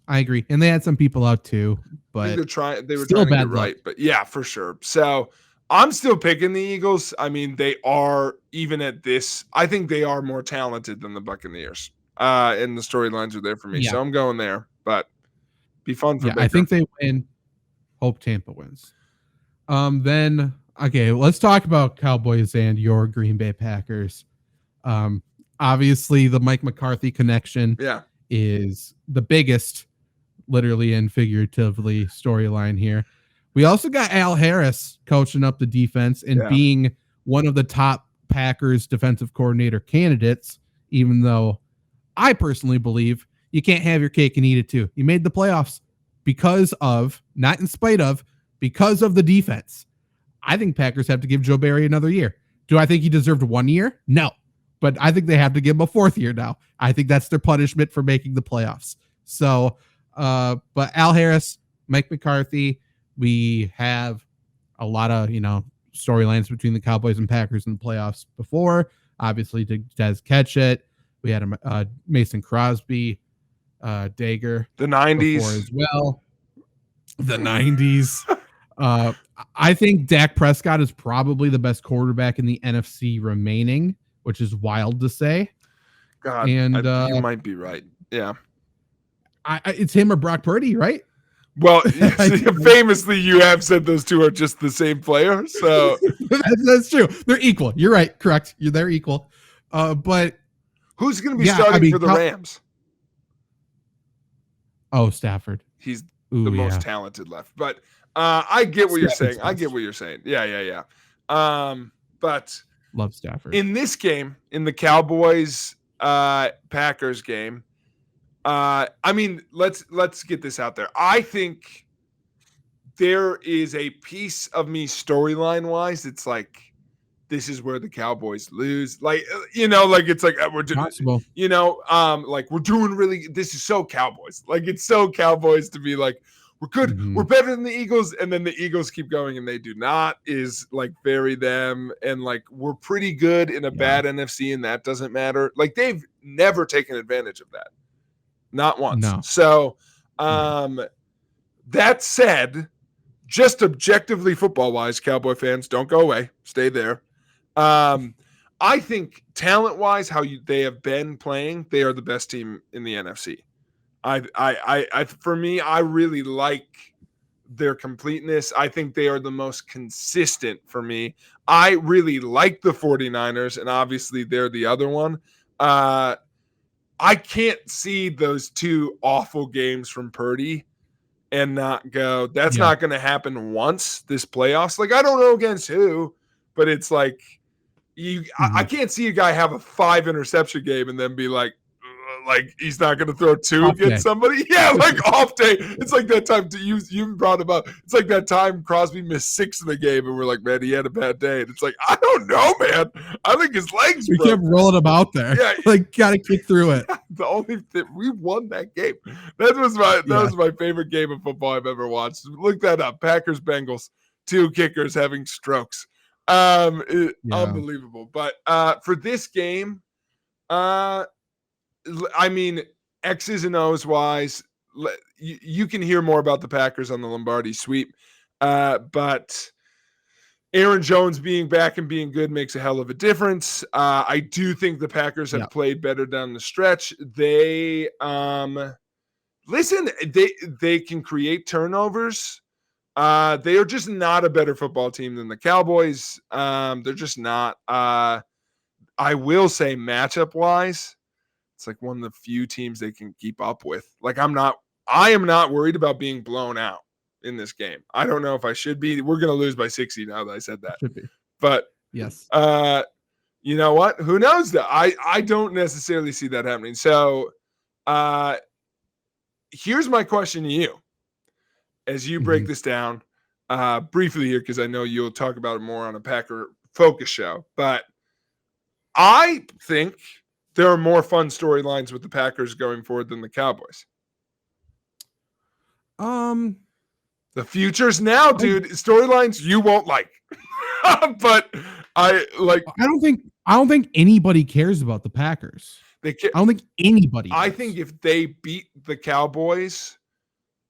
S1: And they had some people out too, but
S2: they were trying to get right. But yeah, for sure. So I'm still picking the Eagles. I mean, they are, even at this, I think they are more talented than the Buccaneers. And the storylines are there for me. So I'm going there, but be fun for Baker.
S1: I think they win. Hope Tampa wins. Then let's talk about Cowboys and your Green Bay Packers. Obviously the Mike McCarthy connection is the biggest, literally and figuratively, storyline here. We also got Al Harris coaching up the defense and being one of the top Packers defensive coordinator candidates, even though I personally believe you can't have your cake and eat it too. You made the playoffs because of, not in spite of, because of the defense. I think Packers have to give Joe Barry another year. Do I think he deserved 1 year? No. But I think they have to give him a 4th year now. I think that's their punishment for making the playoffs. So, but Al Harris, Mike McCarthy, we have a lot of, storylines between the Cowboys and Packers in the playoffs before. Obviously, Des Ketchit. We had Mason Crosby, Dager.
S2: The 90s.
S1: As well. The 90s. I think Dak Prescott is probably the best quarterback in the NFC remaining, which is wild to say.
S2: God,
S1: And
S2: you might be right. Yeah.
S1: It's him or Brock Purdy, right?
S2: Well, famously, you have said those two are just the same player. So
S1: that's true. They're equal. You're right. Correct. They're equal. But
S2: who's going to be starting for the Rams?
S1: Oh, Stafford.
S2: He's the most talented left. But I get what you're saying. I get what you're saying. Yeah. But
S1: love Stafford.
S2: In this game, in the Cowboys Packers game, I mean, let's get this out there. I think there is a piece of me storyline wise. It's like, this is where the Cowboys lose. Like, like it's like we're doing, like we're doing really, this is so Cowboys. Like, it's so Cowboys to be like, we're good. Mm-hmm. We're better than the Eagles. And then the Eagles keep going and they do not, is like very them. And like, we're pretty good in a bad NFC and that doesn't matter. Like, they've never taken advantage of that. Not once. No. So, that said, just objectively football wise, Cowboy fans, don't go away. Stay there. I think talent wise, they have been playing, they are the best team in the NFC. For me, I really like their completeness. I think they are the most consistent for me. I really like the 49ers, and obviously they're the other one. I can't see those two awful games from Purdy and not go, that's not going to happen once this playoffs. Like, I don't know against who, but it's like, I can't see a guy have a 5 interception game and then be like he's not going to throw 2 against somebody. Yeah, like off day. It's like that time you brought him up. It's like that time Crosby missed 6 in the game and we're like, man, he had a bad day. And it's like, I don't know, man. I think his legs broke.
S1: We kept rolling him out there. Yeah, like got to kick through it.
S2: The only thing, we won that game. That was my favorite game of football I've ever watched. Look that up. Packers Bengals, 2 kickers having strokes. Unbelievable. But for this game, I mean, X's and O's wise, you can hear more about the Packers on the Lombardi sweep. But Aaron Jones being back and being good makes a hell of a difference. I do think the Packers have played better down the stretch. They they can create turnovers. They are just not a better football team than the Cowboys. They're just not. I will say matchup wise, it's like one of the few teams they can keep up with. Like, I am not worried about being blown out in this game. I don't know if I should be. We're going to lose by 60 now that I said that.
S1: Should be.
S2: But
S1: yes.
S2: You know what? Who knows that? I don't necessarily see that happening. So here's my question to you. As you break this down briefly here, because I know you'll talk about it more on a Packer focus show, but I think there are more fun storylines with the Packers going forward than the Cowboys. The future's now, dude. Storylines you won't like, but I
S1: don't think anybody cares about the Packers. I don't think anybody does.
S2: I think if they beat the Cowboys,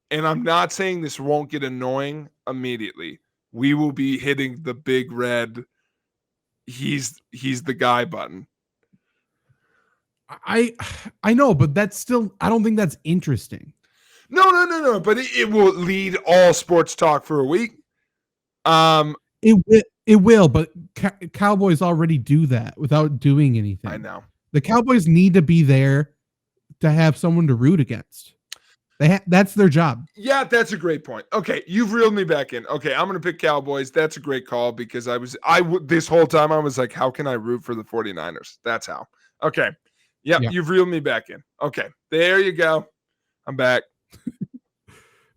S2: and I'm not saying this won't get annoying immediately, we will be hitting the big red he's the guy button.
S1: I know, but that's still, I don't think that's interesting.
S2: No. But it will lead all sports talk for a week.
S1: It will, but Cowboys already do that without doing anything.
S2: I know.
S1: The Cowboys need to be there to have someone to root against. That's their job.
S2: Yeah, that's a great point. Okay, you've reeled me back in. Okay, I'm going to pick Cowboys. That's a great call because this whole time I was like, how can I root for the 49ers? That's how. Okay. Yep, you've reeled me back in. Okay, there you go. I'm back.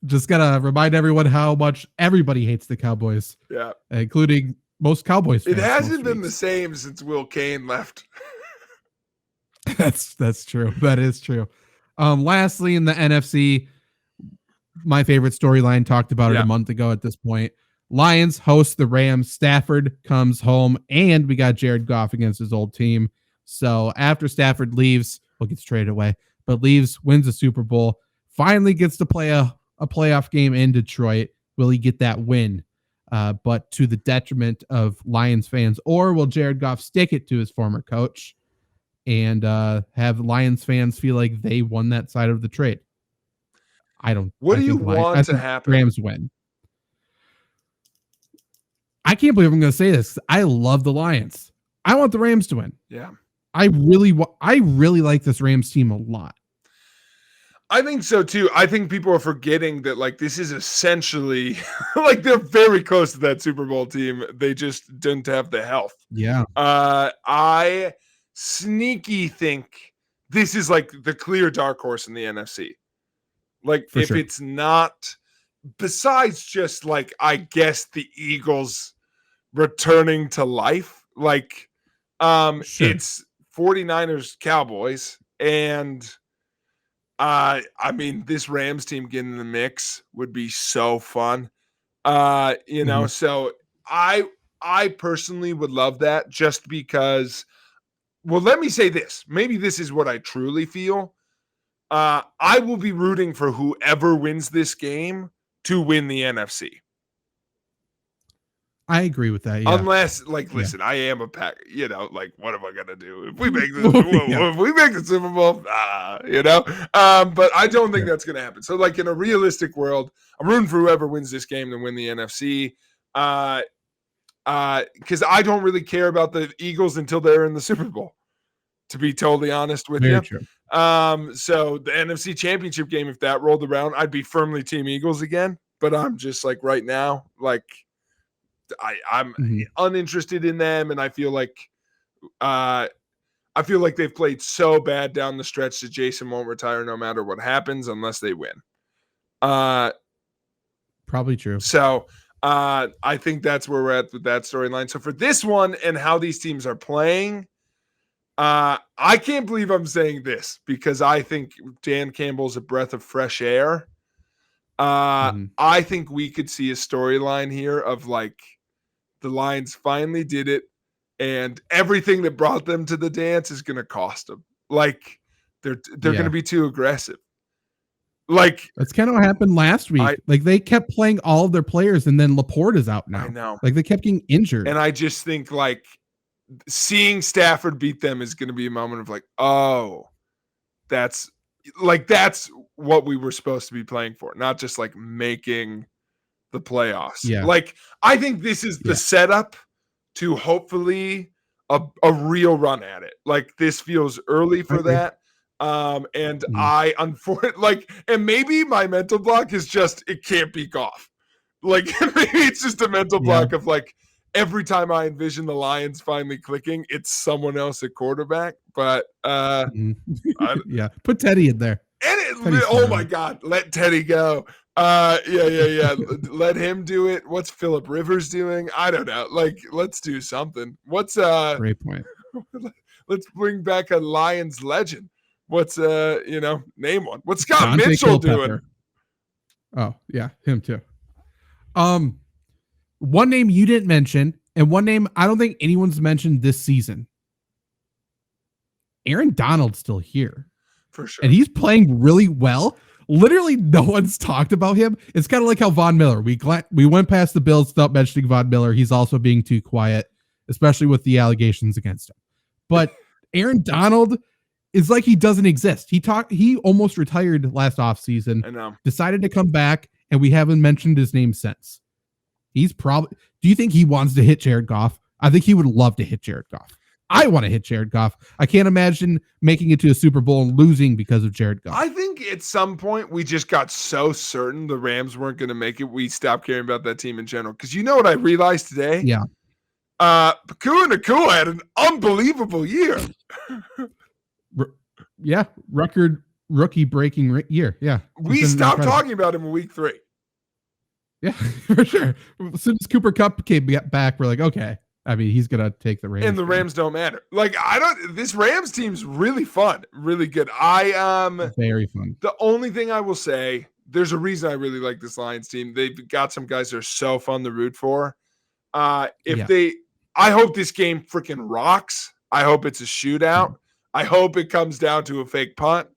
S1: Just got to remind everyone how much everybody hates the Cowboys.
S2: Yeah.
S1: Including most Cowboys fans.
S2: It hasn't been the same since Will Kane left.
S1: That's true. That is true. Lastly, in the NFC, my favorite storyline, talked about it a month ago at this point. Lions host the Rams. Stafford comes home, and we got Jared Goff against his old team. So after Stafford leaves, gets traded away, but leaves, wins the Super Bowl, finally gets to play a playoff game in Detroit. Will he get that win? But to the detriment of Lions fans, or will Jared Goff stick it to his former coach and have Lions fans feel like they won that side of the trade. I don't.
S2: What do you want to happen?
S1: Rams win. I can't believe I'm going to say this. I love the Lions. I want the Rams to win.
S2: Yeah.
S1: I really like this Rams team a lot.
S2: I think so too. I think people are forgetting that like this is essentially like they're very close to that Super Bowl team. They just didn't have the health.
S1: Yeah.
S2: I sneaky think this is like the clear dark horse in the NFC. Like if it's not, besides just like I guess the Eagles returning to life, like it's 49ers Cowboys, and I mean this Rams team getting in the mix would be so fun. You know, so I personally would love that just because, well, let me say this. Maybe this is what I truly feel. I will be rooting for whoever wins this game to win the NFC.
S1: I agree with that. Yeah.
S2: Unless, like, listen, I am a pack. You know, like, what am I gonna do if we make this? If we make the Super Bowl, you know. But I don't think that's gonna happen. So, like, in a realistic world, I'm rooting for whoever wins this game to win the NFC. Because I don't really care about the Eagles until they're in the Super Bowl. To be totally honest with you.
S1: True.
S2: So the NFC Championship game, if that rolled around, I'd be firmly Team Eagles again. But I'm just like right now, like I'm uninterested in them, and I feel like they've played so bad down the stretch that Jason won't retire no matter what happens unless they win.
S1: Probably true.
S2: So I think that's where we're at with that storyline. So for this one and how these teams are playing, I can't believe I'm saying this because I think Dan Campbell's a breath of fresh air. I think we could see a storyline here of like the Lions finally did it, and everything that brought them to the dance is going to cost them. Like they're going to be too aggressive. Like
S1: that's kind of what happened last week. Like they kept playing all of their players, and then Laporte is out now.
S2: I know.
S1: Like they kept getting injured,
S2: and I just think like seeing Stafford beat them is going to be a moment of like, oh, that's what we were supposed to be playing for, not just like making the playoffs.
S1: Yeah.
S2: Like I think this is the setup to hopefully a real run at it. Like this feels early for that. And I unfortunately like, and maybe my mental block is just it can't be Goff. Like maybe it's just a mental block of like every time I envision the Lions finally clicking, it's someone else at quarterback. But
S1: put Teddy in there.
S2: And oh my God, let Teddy go. Let him do it. What's Phillip Rivers doing? I don't know. Like, let's do something. What's
S1: great point.
S2: Let's bring back a Lions legend. What's name one. What's Scott Mitchell doing?
S1: Oh yeah, him too. One name you didn't mention, and one name I don't think anyone's mentioned this season. Aaron Donald's still here.
S2: For sure.
S1: And he's playing really well. Literally no one's talked about him. It's kind of like how Von Miller, we went past the Bills without mentioning Von Miller. He's also being too quiet, especially with the allegations against him. But Aaron Donald is like he doesn't exist. He almost retired last offseason.
S2: I know.
S1: Decided to come back, and we haven't mentioned his name since. Do you think he wants to hit Jared Goff? I think he would love to hit Jared Goff. I want to hit Jared Goff. I can't imagine making it to a Super Bowl and losing because of Jared Goff.
S2: I think at some point we just got so certain the Rams weren't going to make it, we stopped caring about that team in general. Because you know what I realized today?
S1: Yeah.
S2: Nakua had an unbelievable year.
S1: Record rookie-breaking year. Yeah.
S2: We stopped talking about him in week 3.
S1: Yeah, for sure. As soon as Cooper Kupp came back, we're like, okay. I mean, he's going to take the Rams.
S2: And the Rams don't matter. Like, this Rams team's really fun, really good.
S1: Very fun.
S2: The only thing I will say, there's a reason I really like this Lions team. They've got some guys that are so fun to root for. I hope this game freaking rocks. I hope it's a shootout. I hope it comes down to a fake punt.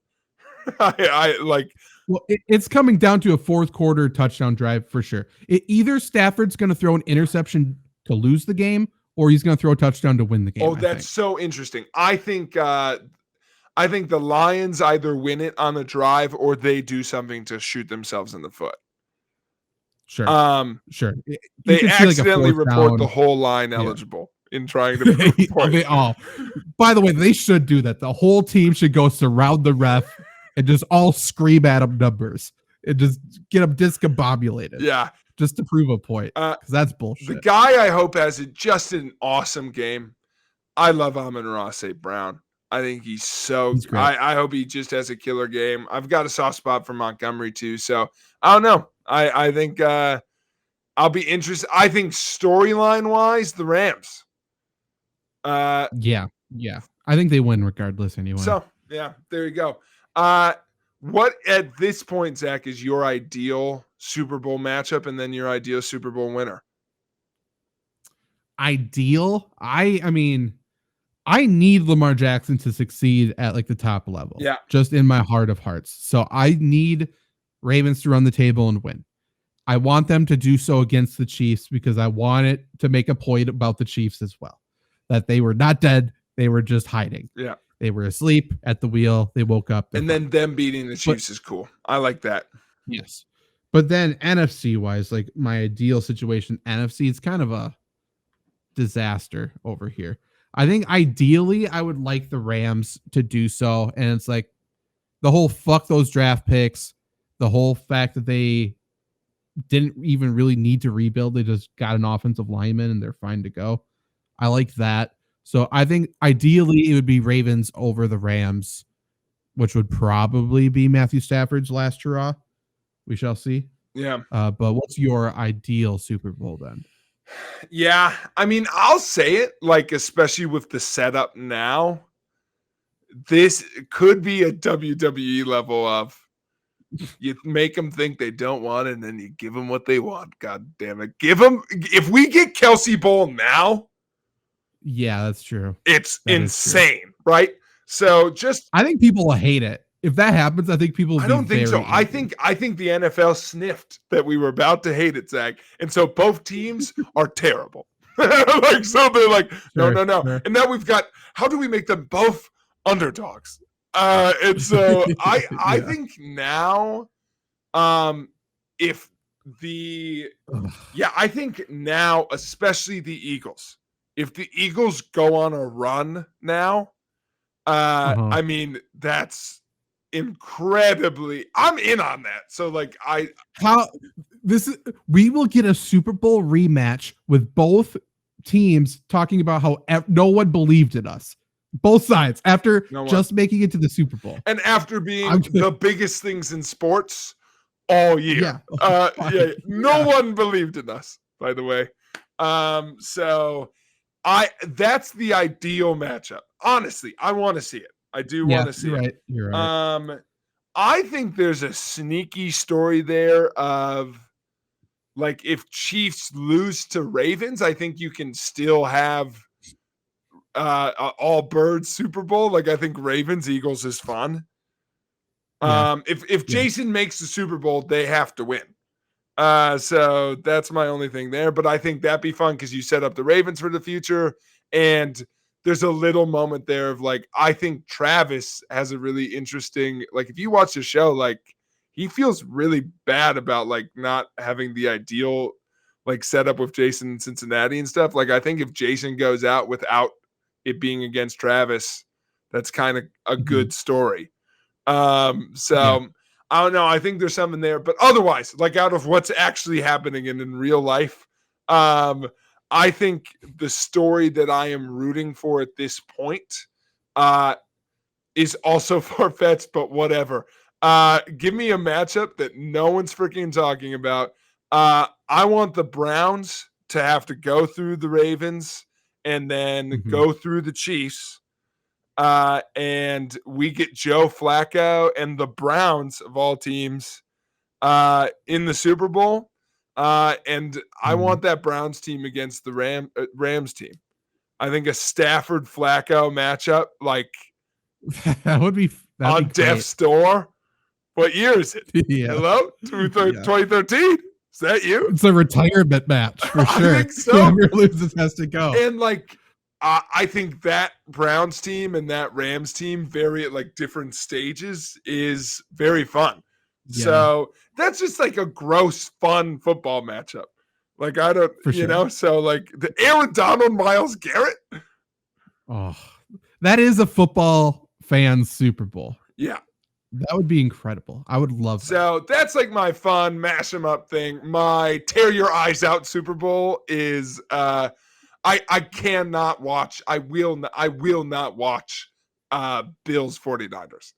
S1: Well, it's coming down to a fourth quarter touchdown drive for sure. Either Stafford's going to throw an interception to lose the game, or he's going to throw a touchdown to win the game.
S2: Oh, that's so interesting. I think the Lions either win it on the drive or they do something to shoot themselves in the foot.
S1: Sure. Sure.
S2: They accidentally report the whole line eligible in trying to prove points.
S1: By the way, they should do that. The whole team should go surround the ref and just all scream at him numbers and just get them discombobulated.
S2: Yeah.
S1: Just to prove a point. Because that's bullshit.
S2: The guy I hope has just an awesome game. I love Amon-Ra St. Brown. I think he's so – I hope he just has a killer game. I've got a soft spot for Montgomery too. So, I don't know. I think I'll be interested. I think storyline-wise, the Rams.
S1: Yeah. I think they win regardless anyway.
S2: So, yeah, there you go. What at this point, Zach, is your ideal Super Bowl matchup and then your ideal Super Bowl winner?
S1: Ideal? I mean, I need Lamar Jackson to succeed at like the top level.
S2: Yeah.
S1: Just in my heart of hearts. So I need Ravens to run the table and win. I want them to do so against the Chiefs because I want it to make a point about the Chiefs as well. That they were not dead. They were just hiding.
S2: Yeah.
S1: They were asleep at the wheel. They woke up.
S2: And then them beating the Chiefs is cool. I like that.
S1: Yes. But then NFC wise, like my ideal situation, NFC, it's kind of a disaster over here. I think ideally I would like the Rams to do so. And it's like the whole fuck those draft picks, the whole fact that they didn't even really need to rebuild. They just got an offensive lineman and they're fine to go. I like that. So I think ideally it would be Ravens over the Rams, which would probably be Matthew Stafford's last hurrah. We shall see.
S2: Yeah.
S1: But what's your ideal Super Bowl then?
S2: Yeah. I mean, I'll say it, like, especially with the setup now, this could be a WWE level of you make them think they don't want it and then you give them what they want. God damn it. Give them, if we get Kelsey Bowl now,
S1: yeah, that's true.
S2: It's insane, right? So
S1: I think people will hate it. If that happens, I think people will
S2: I don't think so.
S1: Angry.
S2: I think the NFL sniffed that we were about to hate it, Zach. And so both teams are terrible. Like, so they're like, no. Sure. And now we've got, how do we make them both underdogs? And so I think now, I think now, especially the Eagles, if the Eagles go on a run now, I mean, that's incredibly, I'm in on that. So like
S1: we will get a Super Bowl rematch with both teams talking about how no one believed in us. Both sides after just making it to the Super Bowl.
S2: And after being the biggest things in sports all year. Yeah. No one believed in us, by the way. So that's the ideal matchup. Honestly, I want to see it. I do want to see it.
S1: You're right.
S2: I think there's a sneaky story there of like if Chiefs lose to Ravens, I think you can still have all birds Super Bowl. Like I think Ravens Eagles is fun. If Jason makes the Super Bowl, they have to win. So that's my only thing there. But I think that'd be fun because you set up the Ravens for the future. And there's a little moment there of like, I think Travis has a really interesting, like if you watch the show, like he feels really bad about like not having the ideal like setup with Jason in Cincinnati and stuff. Like I think if Jason goes out without it being against Travis, that's kind of a good story. I don't know. I think there's something there, but otherwise, like out of what's actually happening in real life, I think the story that I am rooting for at this point is also far-fetched, but whatever. Give me a matchup that no one's freaking talking about. I want the Browns to have to go through the Ravens and then go through the Chiefs. And we get Joe Flacco and the Browns of all teams in the Super Bowl. And I want that Browns team against the Rams team. I think a Stafford Flacco matchup, like
S1: that'd be
S2: on death's door. What year is it?
S1: Yeah.
S2: Hello? 2013? Is that you?
S1: It's a retirement match for sure.
S2: I think so.
S1: Whoever loses has to go.
S2: And like, I think that Browns team and that Rams team, very at like different stages, is very fun. Yeah. So that's just like a gross, fun football matchup. Like, I don't, for you know, so like the Aaron Donald, Myles Garrett.
S1: Oh, that is a football fan's Super Bowl.
S2: Yeah.
S1: That would be incredible. I would love that.
S2: So that's like my fun mash 'em up thing. My tear your eyes out Super Bowl is I cannot watch. I will not watch Bills 49ers.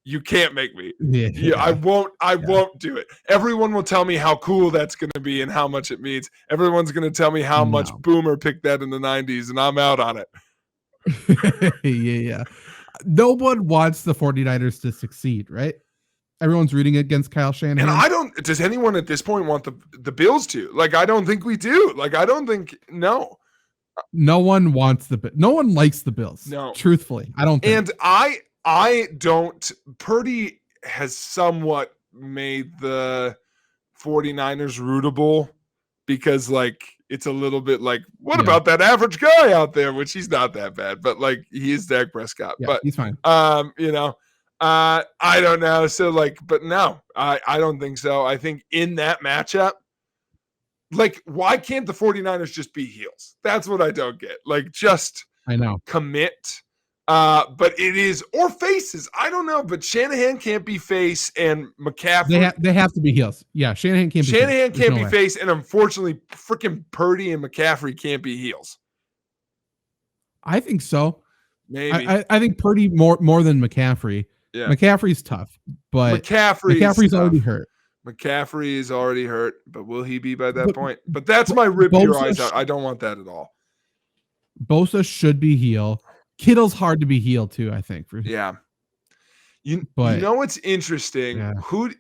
S2: You can't make me. Yeah, I won't do it. Everyone will tell me how cool that's going to be and how much it means. Everyone's going to tell me how much Boomer picked that in the 90s, and I'm out on it.
S1: Yeah. No one wants the 49ers to succeed, right? Everyone's rooting against Kyle Shanahan.
S2: And does anyone at this point want the Bills to? Like, I don't think we do. Like, I don't think, no.
S1: No one wants no one likes the Bills.
S2: No.
S1: Truthfully, I don't think.
S2: And I don't, Purdy has somewhat made the 49ers rootable because, like, it's a little bit like, what about that average guy out there? Which he's not that bad, but like he is Dak Prescott.
S1: Yeah,
S2: but
S1: he's fine.
S2: You know, I don't know. So like, but no, I don't think so. I think in that matchup, like, why can't the 49ers just be heels? That's what I don't get. Like, just commit. But it is, or faces. I don't know, but Shanahan can't be face, and McCaffrey.
S1: They have to be heels. Yeah, Shanahan can't
S2: be face, and unfortunately, freaking Purdy and McCaffrey can't be heels.
S1: I think so.
S2: Maybe.
S1: I think Purdy more than McCaffrey.
S2: Yeah.
S1: McCaffrey's tough, but McCaffrey's already hurt.
S2: McCaffrey is already hurt, but will he be by that point? But that's my rip your eyes out. I don't want that at all.
S1: Bosa should be heel. Kittle's hard to be heel too, I think.
S2: Yeah. You know what's interesting? Yeah. Who,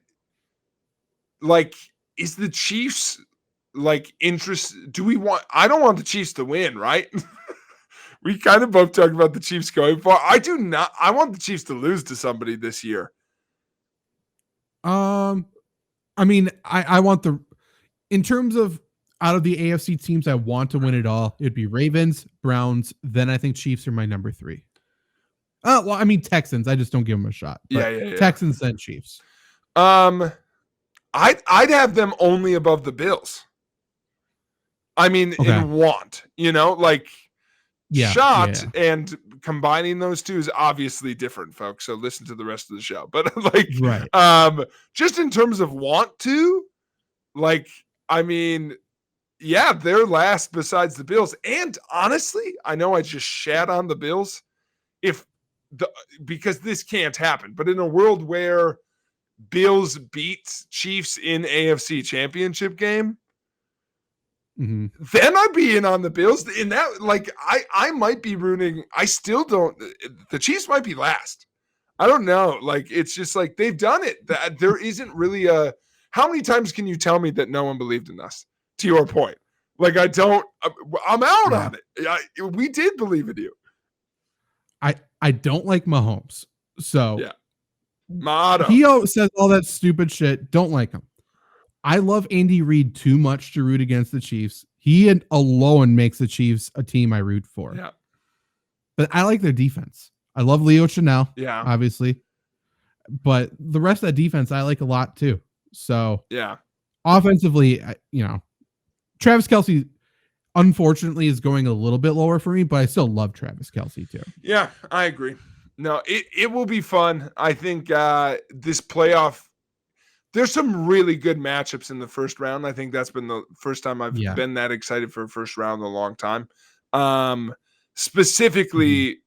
S2: like, is the Chiefs, like, I don't want the Chiefs to win, right? We kind of both talked about the Chiefs going far. I do not. I want the Chiefs to lose to somebody this year.
S1: I mean, I want in terms of out of the AFC teams I want to win it all, it'd be Ravens, Browns, then I think Chiefs are my number 3. Well, I mean Texans. I just don't give them a shot.
S2: Yeah.
S1: Texans, then Chiefs.
S2: I'd have them only above the Bills. I mean, in want, you know, like and combining those two is obviously different, folks. So listen to the rest of the show. But like, just in terms of want to, like, I mean, yeah, they're last besides the Bills. And honestly, I know I just shat on the Bills because this can't happen. But in a world where Bills beat Chiefs in AFC Championship game, then I'd be in on the Bills. In that, like, I might be rooting. I still don't. The Chiefs might be last. I don't know. Like, it's just like they've done it. There isn't really a. How many times can you tell me that no one believed in us? To your point, like, I don't. I'm out on it. We did believe in you.
S1: I don't like Mahomes. So
S2: Motto.
S1: He says all that stupid shit. Don't like him. I love Andy Reid too much to root against the Chiefs. He alone makes the Chiefs a team I root for.
S2: Yeah.
S1: But I like their defense. I love Leo Chanel.
S2: Yeah.
S1: Obviously. But the rest of that defense I like a lot too. So offensively, you know, Travis Kelce unfortunately is going a little bit lower for me, but I still love Travis Kelce too.
S2: Yeah, I agree. No, it will be fun. I think this playoff, there's some really good matchups in the first round. I think that's been the first time I've been that excited for a first round in a long time. Specifically,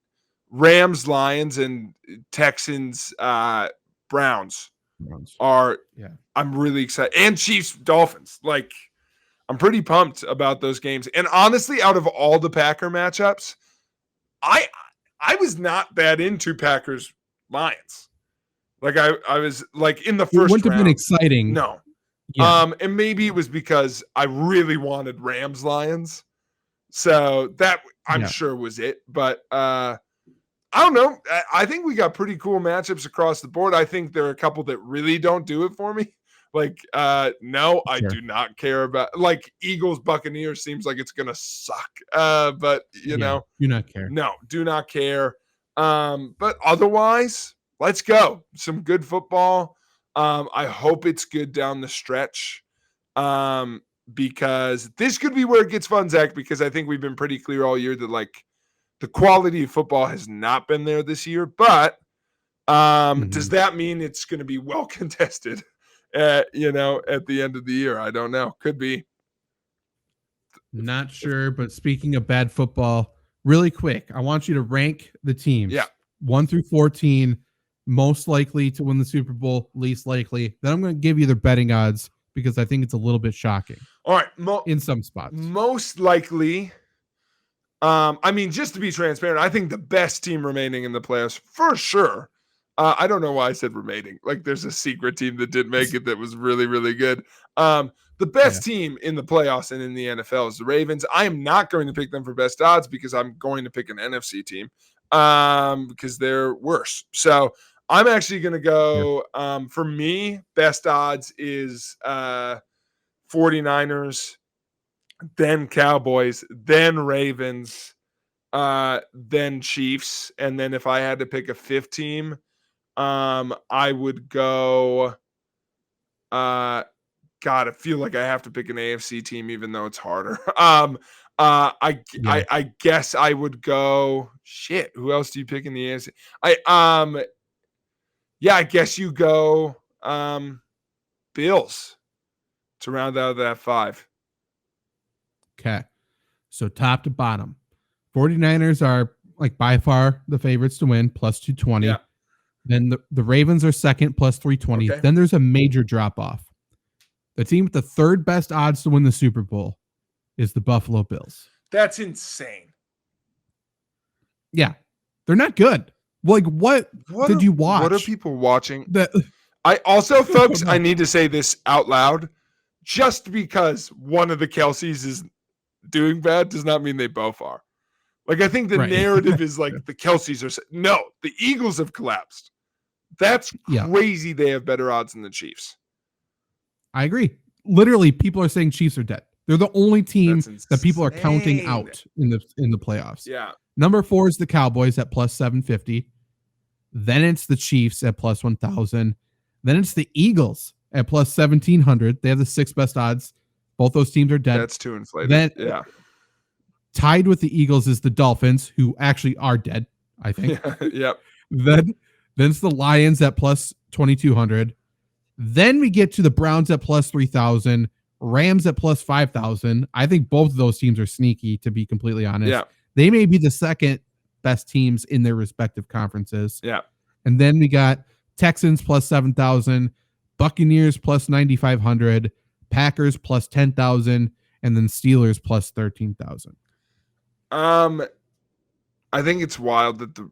S2: Rams, Lions, and Texans, Browns are. Yeah, I'm really excited, and Chiefs, Dolphins. Like, I'm pretty pumped about those games. And honestly, out of all the Packer matchups, I was not that into Packers Lions. Like, I was like in the first round. It wouldn't have been
S1: exciting.
S2: No. Yeah. And maybe it was because I really wanted Rams Lions. So that I'm sure was it. But I don't know. I think we got pretty cool matchups across the board. I think there are a couple that really don't do it for me. Like, no, I
S1: Sure.
S2: do not care about, like, Eagles Buccaneers seems like it's gonna suck. But you know,
S1: do not care.
S2: no, do not care. But otherwise, let's go. Some good football. I hope it's good down the stretch. Because this could be where it gets fun, Zach, because I think we've been pretty clear all year that like the quality of football has not been there this year. But does that mean it's going to be well contested at the end of the year? I don't know. Could be.
S1: Not sure, but speaking of bad football, really quick, I want you to rank the teams.
S2: Yeah.
S1: 1 through 14, most likely to win the Super Bowl, least likely. Then I'm going to give you their betting odds because I think it's a little bit shocking.
S2: All right.
S1: In some spots.
S2: Most likely, I mean, just to be transparent, I think the best team remaining in the playoffs for sure. I don't know why I said remaining. Like there's a secret team that did make it that was really, really good. The best team in the playoffs and in the NFL is the Ravens. I am not going to pick them for best odds because I'm going to pick an NFC team because they're worse. So I'm actually going to go, for me, best odds is 49ers, then Cowboys, then Ravens, then Chiefs. And then if I had to pick a fifth team, I would go, God, I feel like I have to pick an AFC team, even though it's harder. I guess I would go. Shit, who else do you pick in the AFC? I guess you go Bills to round out that 5.
S1: Okay, so top to bottom, 49ers are like by far the favorites to win, plus 220.
S2: Yeah.
S1: Then the Ravens are second, plus 320.
S2: Okay.
S1: Then there's a major drop off. The team with the third best odds to win the Super Bowl is the Buffalo Bills.
S2: That's insane.
S1: Yeah. They're not good. Like, what did you watch?
S2: What are people watching? I also, folks, I need to say this out loud. Just because one of the Kelseys is doing bad does not mean they both are. Like, I think the narrative is like the Kelseys are... No, the Eagles have collapsed. That's crazy. They have better odds than the Chiefs.
S1: I agree. Literally, people are saying Chiefs are dead. They're the only team that people are counting out in the playoffs.
S2: Yeah.
S1: Number 4 is the Cowboys at plus 750. Then it's the Chiefs at plus 1,000. Then it's the Eagles at plus 1,700. They have the 6th best odds. Both those teams are dead.
S2: That's too inflated. Then,
S1: tied with the Eagles is the Dolphins, who actually are dead, I think.
S2: Yep.
S1: Then it's the Lions at plus 2,200. Then we get to the Browns at plus 3,000, Rams at plus 5,000. I think both of those teams are sneaky, to be completely honest.
S2: Yeah.
S1: They may be the second best teams in their respective conferences.
S2: Yeah.
S1: And then we got Texans plus 7,000, Buccaneers plus 9,500, Packers plus 10,000, and then Steelers plus 13,000.
S2: I think it's wild that the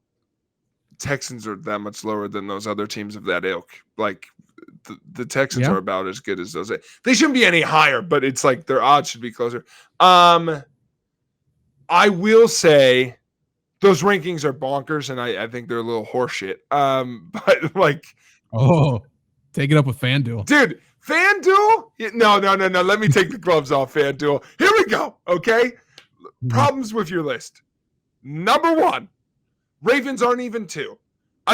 S2: Texans are that much lower than those other teams of that ilk. Like the Texans are about as good as those. They shouldn't be any higher, but it's like their odds should be closer. I will say those rankings are bonkers, and I think they're a little horseshit. But like,
S1: take it up with FanDuel,
S2: dude. FanDuel? No. Let me take the gloves off, FanDuel. Here we go. Okay. Problems with your list. Number 1, Ravens aren't even 2.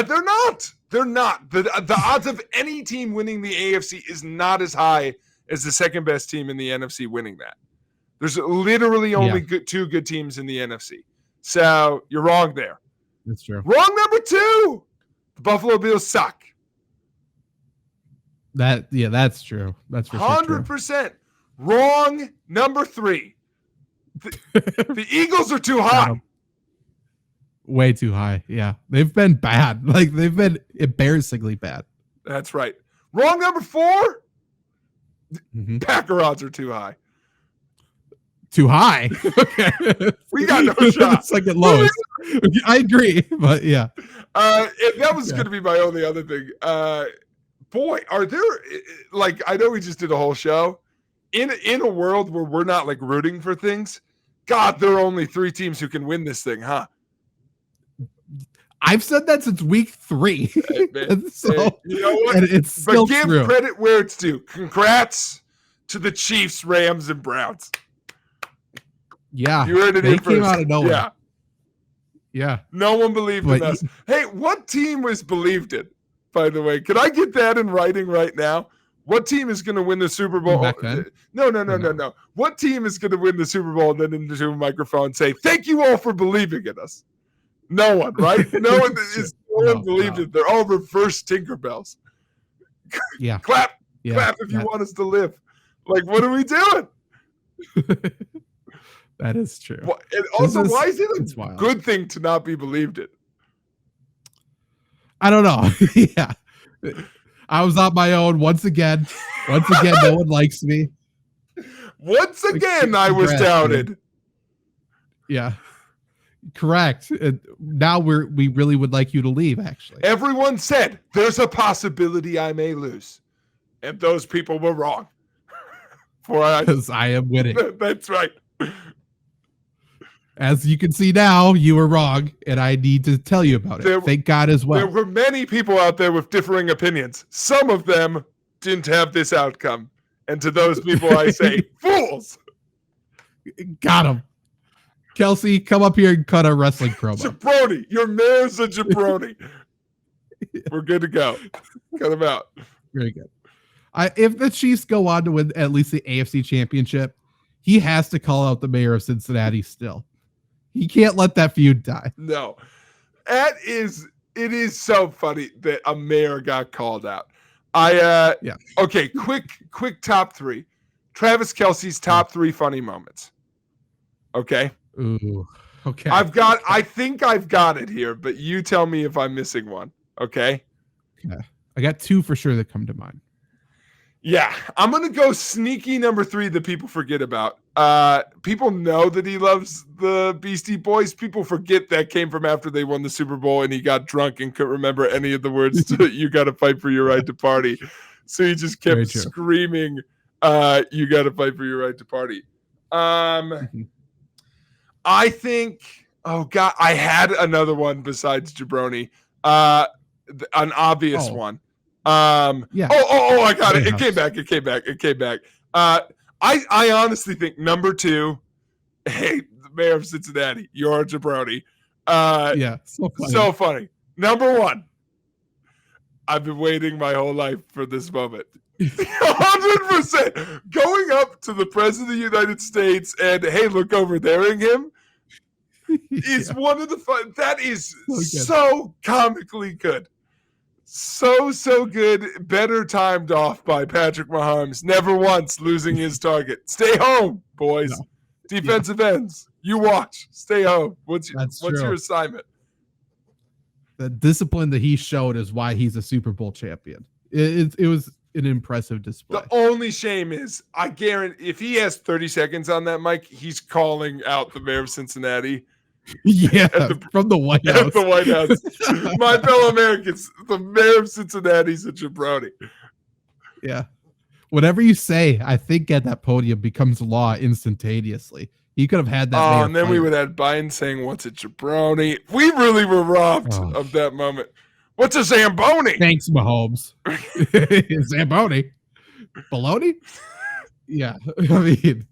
S2: They're not. They're not. The odds of any team winning the AFC is not as high as the second best team in the NFC winning that. There's literally only 2 good teams in the NFC. So you're wrong there.
S1: That's true.
S2: Wrong number 2. The Buffalo Bills suck.
S1: That's true. That's for
S2: 100%. Wrong number 3. The Eagles are too high.
S1: Way too high. Yeah. They've been bad. Like, they've been embarrassingly bad.
S2: That's right. Wrong number 4. Packer odds are too high.
S1: Too high? Okay.
S2: We got no shot.
S1: Second lowest. I agree, but yeah.
S2: That was going to be my only other thing. Boy, are there, like, I know we just did a whole show. In a world where we're not, like, rooting for things, God, there are only 3 teams who can win this thing, huh?
S1: I've said that since week 3.
S2: Hey,
S1: So,
S2: you know what?
S1: And it's still
S2: but give
S1: true.
S2: credit where it's due. Congrats to the Chiefs, Rams, and Browns.
S1: Yeah.
S2: You heard it
S1: They
S2: in
S1: came
S2: first.
S1: out of nowhere.
S2: Yeah.
S1: Yeah.
S2: No one believed in us. Hey, what team was believed in, by the way? Can I get that in writing right now? What team is going to win the Super Bowl?
S1: Back then?
S2: No. What team is going to win the Super Bowl and then into a microphone say, thank you all for believing in us? No one, right? No one believed it. They're all reverse Tinkerbells.
S1: Yeah.
S2: Clap if you want us to live. Like, what are we doing?
S1: That is true.
S2: And also, why is it a good thing to not be believed in?
S1: I don't know. Yeah. I was on my own once again. No one likes me.
S2: Once again, I was doubted.
S1: Man. Yeah. Correct. Now we really would like you to leave, actually.
S2: Everyone said, there's a possibility I may lose. And those people were wrong.
S1: Because I am winning.
S2: That's right.
S1: As you can see now, you were wrong, and I need to tell you about it. Thank God as well.
S2: There were many people out there with differing opinions. Some of them didn't have this outcome. And to those people, I say, fools!
S1: Got him. Kelsey, come up here and cut a wrestling promo.
S2: Jabroni. Your mayor's a jabroni. We're good to go. Cut him out.
S1: Very good. If the Chiefs go on to win at least the AFC Championship, he has to call out the mayor of Cincinnati still. He can't let that feud die.
S2: No. It is so funny that a mayor got called out. Okay, quick top 3. Travis Kelce's top 3 funny moments. Okay?
S1: Ooh. Okay.
S2: I think I've got it here, but you tell me if I'm missing one. Okay?
S1: Okay. I got 2 for sure that come to mind.
S2: Yeah, I'm going to go sneaky number 3 that people forget about. People know that he loves the Beastie Boys. People forget that came from after they won the Super Bowl and he got drunk and couldn't remember any of the words to You Gotta Fight for Your Right to Party. So he just kept screaming, you gotta fight for your right to party. I think, oh God, I had another one besides Jabroni. An obvious one.
S1: Yeah.
S2: I got it. It came back. I honestly think number 2, hey, the mayor of Cincinnati, you're a jabroni.
S1: Yeah.
S2: So funny. Number 1, I've been waiting my whole life for this moment. 100% going up to the president of the United States and, hey, look over there at him. Is one of the fun. That is so comically good. So good. Better timed off by Patrick Mahomes. Never once losing his target. Stay home, boys. No. Defensive ends. You watch. Stay home. What's your assignment?
S1: The discipline that he showed is why he's a Super Bowl champion. It was an impressive display.
S2: The only shame is, I guarantee, if he has 30 seconds on that mic, he's calling out the mayor of Cincinnati.
S1: Yeah, from the White House.
S2: At the White House. My fellow Americans, the mayor of Cincinnati's a jabroni.
S1: Yeah. Whatever you say, I think at that podium becomes law instantaneously. He could have had that.
S2: Oh, and then we would have Biden saying, "What's a jabroni?" We really were robbed of that moment. What's a Zamboni?
S1: Thanks, Mahomes. Zamboni? Baloney? Yeah. I mean,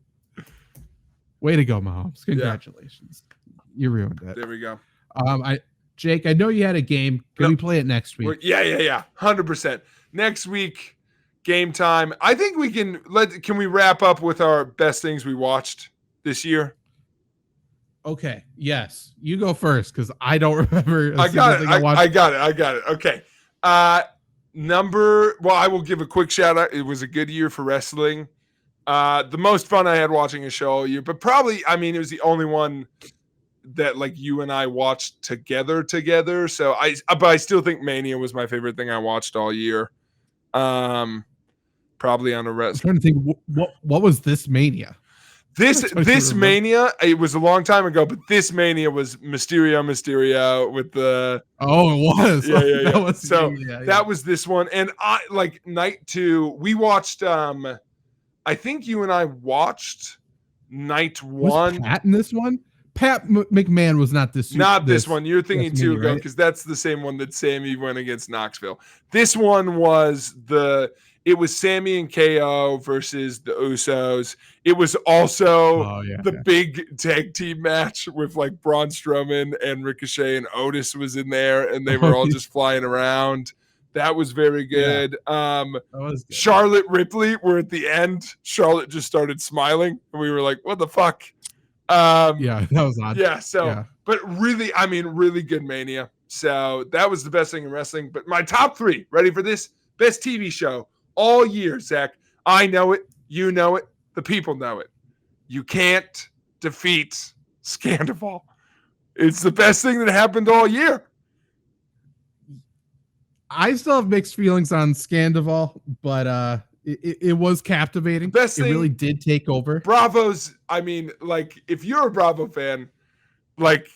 S1: way to go, Mahomes. Congratulations. Yeah. You ruined it.
S2: There we go.
S1: Jake, I know you had a game. Can we play it next week?
S2: Yeah. 100%. Next week, game time. I think we can we wrap up with our best things we watched this year?
S1: Okay. Yes. You go first because I don't remember.
S2: I got it. Okay. I will give a quick shout out. It was a good year for wrestling. The most fun I had watching a show all year, but probably, it was the only one that like you and I watched together. So but I still think Mania was my favorite thing I watched all year. Probably on a rest.
S1: I'm trying to think what was this Mania?
S2: This Mania, it was a long time ago, but this Mania was Mysterio with the.
S1: Oh, it was.
S2: Yeah. That was this one, and I like night 2. We watched. I think you and I watched night 1.
S1: Was Pat in this one? Pat McMahon was not this.
S2: Not this one. You're thinking 2 ago, because
S1: right?
S2: that's the same one that Sammy went against Knoxville. This one was it was Sammy and KO versus the Usos. It was also the big tag team match with like Braun Strowman and Ricochet, and Otis was in there, and they were all just flying around. That was very good.
S1: That was good.
S2: Charlotte Ripley were at the end. Charlotte just started smiling, and we were like, what the fuck?
S1: That was odd.
S2: But really, I mean, really good Mania. So that was the best thing in wrestling. But my top 3, ready for this? Best TV show all year, Zach. I know it. You know it. The people know it. You can't defeat Scandival. It's the best thing that happened all year.
S1: I still have mixed feelings on Scandival, but it was captivating.
S2: Best thing,
S1: it really did take over.
S2: Bravo's, I mean, like, if you're a Bravo fan, like,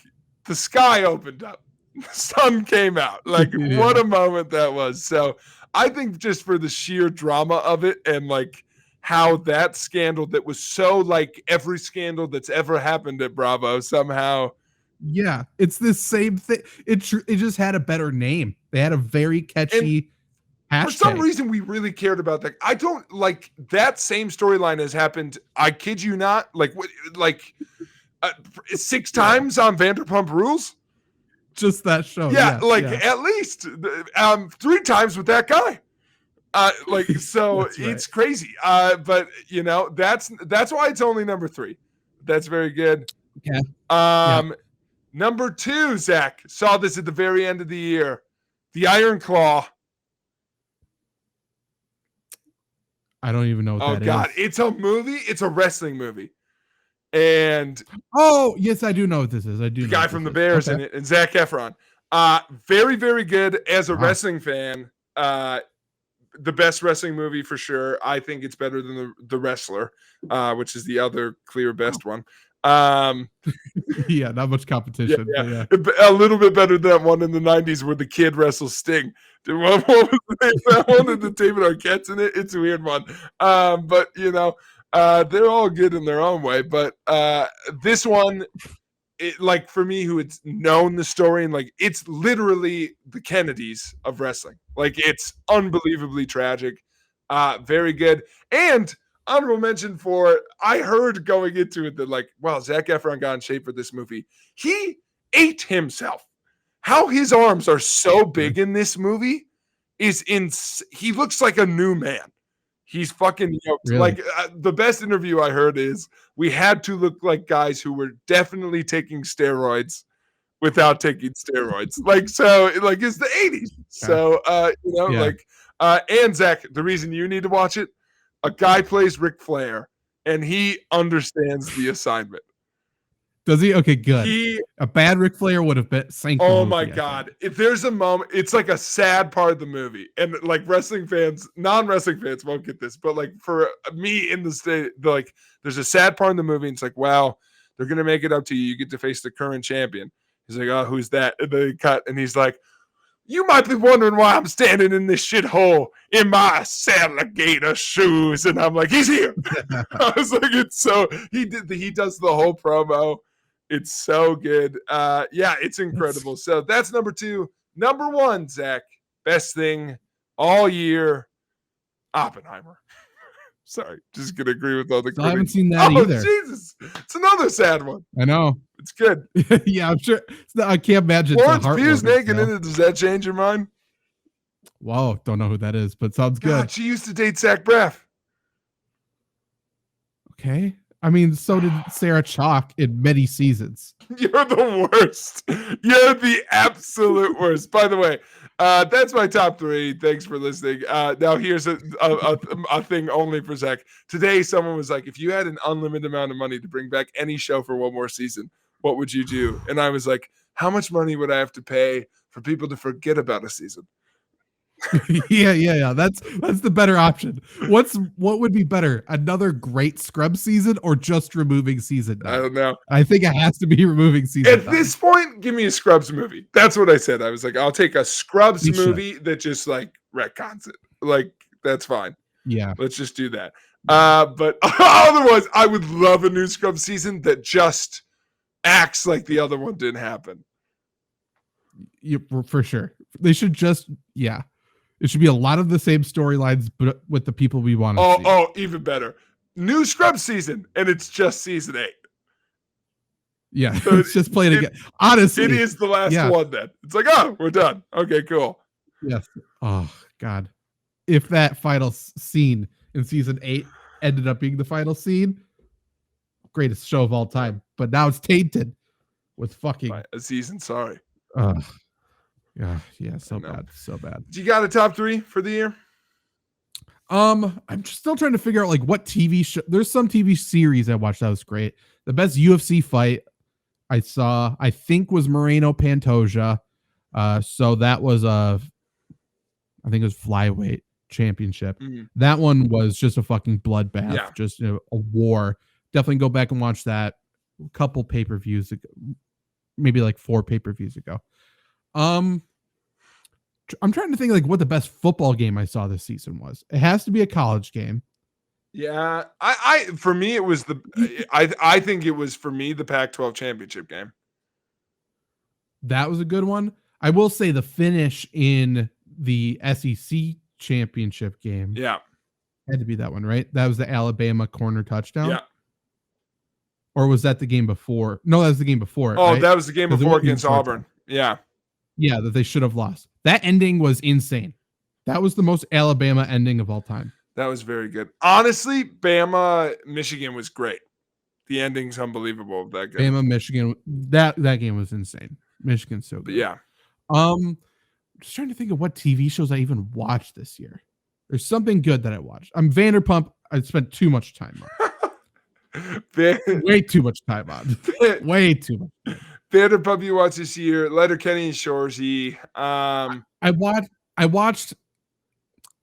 S2: the sky opened up. The sun came out. Like, what a moment that was. So I think just for the sheer drama of it, and like how that scandal that was so like every scandal that's ever happened at Bravo somehow.
S1: Yeah, it's the same thing. It just had a better name. They had a very catchy hashtag.
S2: For some reason, we really cared about that. I don't like that same storyline has happened. I kid you not. Like 6 times on Vanderpump Rules.
S1: Just that show.
S2: At least 3 times with that guy. It's crazy. But you know, that's why it's only number 3. That's very good.
S1: Yeah.
S2: Number 2, Zach, saw this at the very end of the year. The Iron Claw.
S1: I don't even know what that is. Oh God,
S2: it's a movie. It's a wrestling movie. And
S1: yes, I do know what this is. I do.
S2: The guy from the Bears in it, and Zac Efron. Very, very good as a wrestling fan. The best wrestling movie for sure. I think it's better than the Wrestler, which is the other clear best one.
S1: Not much competition.
S2: Yeah. A little bit better than that one in the 90s where the kid wrestles Sting. What was that one with the David Arquette's in it? It's a weird one. But you know, they're all good in their own way. But this one, like for me, who it's known the story, and like it's literally the Kennedys of wrestling. Like it's unbelievably tragic. Very good. And honorable mention for, I heard going into it that like, wow, Zac Efron got in shape for this movie. He ate himself. How his arms are so big in this movie is he looks like a new man. He's fucking yoked. Really? Like the best interview I heard is we had to look like guys who were definitely taking steroids without taking steroids. Like, so like it's the 80s. So, and Zach, the reason you need to watch it, a guy plays Ric Flair, and he understands the assignment.
S1: Does he? Okay, good. A bad Ric Flair would have been sank.
S2: Oh my God. If there's a moment, it's like a sad part of the movie. And like wrestling fans, non-wrestling fans won't get this, but like for me in the state, like there's a sad part in the movie. And it's like, wow, they're going to make it up to you. You get to face the current champion. He's like, oh, who's that? And they cut. And he's like, you might be wondering why I'm standing in this shithole in my alligator shoes. And I'm like, he's here. I was like, it's so, he does the whole promo. It's so good. It's incredible. So that's number 2. Number 1, Zach, best thing all year, Oppenheimer. Sorry, just gonna agree with all the critics.
S1: I haven't seen that either.
S2: Jesus, it's another sad one.
S1: I know.
S2: It's good.
S1: Yeah, I'm sure. I can't imagine.
S2: Florence Pugh's naked in it. Does that change your mind?
S1: Whoa, don't know who that is, but sounds good.
S2: God, she used to date Zach Braff.
S1: Okay. I mean, so did Sarah Chalk in many seasons.
S2: You're the worst. You're the absolute worst. By the way, that's my top 3. Thanks for listening. Now here's a thing only for Zach. Today, someone was like, if you had an unlimited amount of money to bring back any show for one more season, what would you do? And I was like, how much money would I have to pay for people to forget about a season?
S1: Yeah. That's the better option. What would be better? Another great Scrub season or just removing season 9?
S2: I don't know.
S1: I think it has to be removing season
S2: At
S1: 9.
S2: this point, give me a Scrubs movie. That's what I said. I was like, I'll take a Scrubs movie that just like retcons it. Like, that's fine.
S1: Yeah.
S2: Let's just do that. But otherwise, I would love a new Scrubs season that just acts like the other one didn't happen.
S1: For sure. They should just, it should be a lot of the same storylines, but with the people we want to see.
S2: Oh, even better. New Scrubs season, and it's just season 8.
S1: Yeah, so it's just playing again. Honestly,
S2: it is the last one then. It's like, oh, we're done. Okay, cool.
S1: Yes. Oh, God. If that final scene in season 8 ended up being the final scene, greatest show of all time. But now it's tainted with fucking
S2: Aziz Ansari.
S1: Yeah, so bad.
S2: You got a top 3 for the year?
S1: I'm just still trying to figure out like what TV show. There's some TV series I watched that was great. The best UFC fight I saw, I think, was Moreno Pantoja. So that was I think it was flyweight championship.
S2: Mm-hmm.
S1: That one was just a fucking bloodbath,
S2: yeah.
S1: just a war. Definitely go back and watch that. A couple pay-per-views ago, maybe like 4 pay-per-views ago. I'm trying to think like what the best football game I saw this season was. It has to be a college game.
S2: Yeah, for me it was I think it was for me the Pac-12 championship game.
S1: That was a good one. I will say the finish in the SEC championship game.
S2: Yeah.
S1: Had to be that one, right? That was the Alabama corner touchdown.
S2: Yeah.
S1: Or was that the game before? No, that was the game before.
S2: Oh,
S1: right?
S2: That was the game before against Auburn. Yeah.
S1: Yeah, that they should have lost. That ending was insane. That was the most Alabama ending of all time.
S2: That was very good. Honestly, Bama, Michigan was great. The ending's unbelievable of that game.
S1: Bama, Michigan, that game was insane. Michigan's so good.
S2: But yeah.
S1: Just trying to think of what TV shows I even watched this year. There's something good that I watched. Vanderpump, I spent too much time on. Way too much time on. Way too much time.
S2: Vanderpump you watched this year. Letterkenny and Shoresy.
S1: I watched.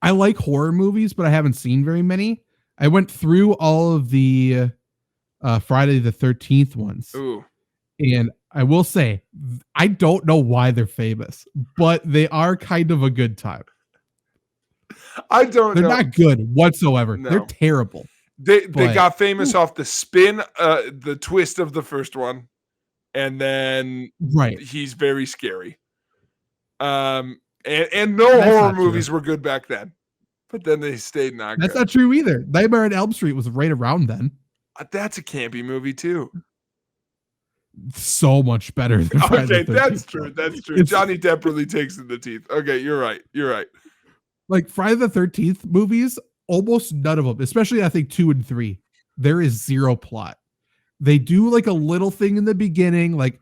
S1: I like horror movies, but I haven't seen very many. I went through all of the Friday the 13th ones.
S2: Ooh.
S1: And I will say, I don't know why they're famous, but they are kind of a good time. They're not good whatsoever. No. They're terrible.
S2: They got famous off the spin, the twist of the first one. And then he's very scary. And no horror movies were good back then. But then they stayed not good.
S1: That's not true either. Nightmare on Elm Street was right around then.
S2: That's a campy movie too.
S1: So much better than
S2: Okay, that's true. That's true. Johnny Depp really takes in the teeth. Okay, you're right.
S1: Like Friday the 13th movies, almost none of them, especially I think 2 and 3, there is zero plot. They do like a little thing in the beginning, like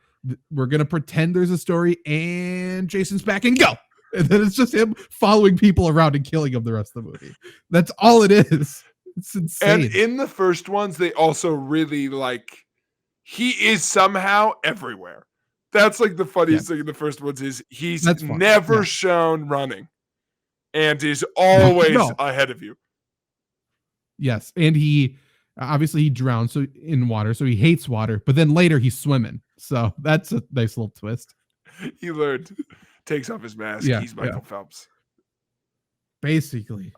S1: we're going to pretend there's a story and Jason's back and go. And then it's just him following people around and killing them the rest of the movie. That's all it is. It's insane.
S2: And in the first ones, they also really he is somehow everywhere. That's like the funniest thing in the first ones is he's never shown running and is always ahead of you.
S1: Yes. And he drowns in water, so he hates water, but then later he's swimming. So that's a nice little twist.
S2: He learned, takes off his mask. Yeah, he's Michael Phelps.
S1: Basically.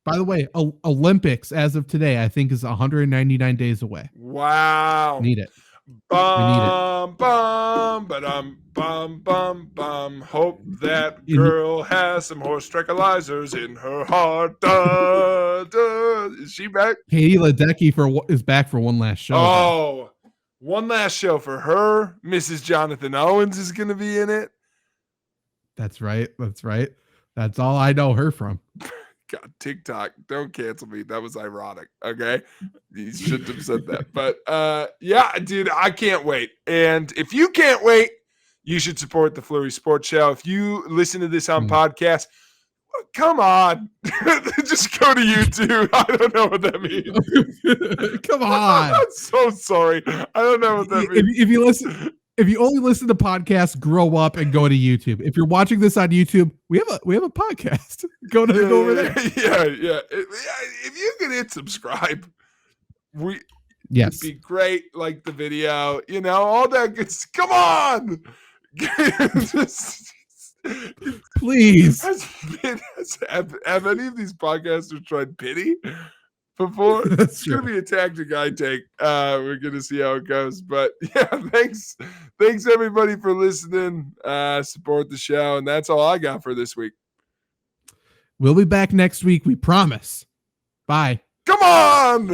S1: By the way, Olympics as of today, I think is 199 days away.
S2: Wow.
S1: Need it.
S2: Bum, bum, ba-dum, bum, bum, bum. Hope that girl has some horse tranquilizers in her heart. Da, da. Is she back?
S1: Katie Ledecky is back for one last show.
S2: Oh, one last show for her. Mrs. Jonathan Owens is going to be in it.
S1: That's right. That's all I know her from.
S2: God, TikTok, don't cancel me. That was ironic. Okay. You shouldn't have said that. But yeah, dude, I can't wait. And if you can't wait, you should support the Flurry Sports Show. If you listen to this on podcast, come on. Just go to YouTube. I don't know what that means.
S1: Come on.
S2: I'm so sorry. I don't know what that means.
S1: If you only listen to podcasts, grow up and go to YouTube. If you're watching this on YouTube, we have a podcast. Go over there.
S2: Yeah. If you can hit subscribe, it'd be great. Like the video, all that good. Come on,
S1: please.
S2: Have any of these podcasters tried pity? before.
S1: That's
S2: It's going to be a tactic I take. We're going to see how it goes. But yeah, thanks everybody for listening. Support the show. And that's all I got for this week.
S1: We'll be back next week. We promise. Bye.
S2: Come on.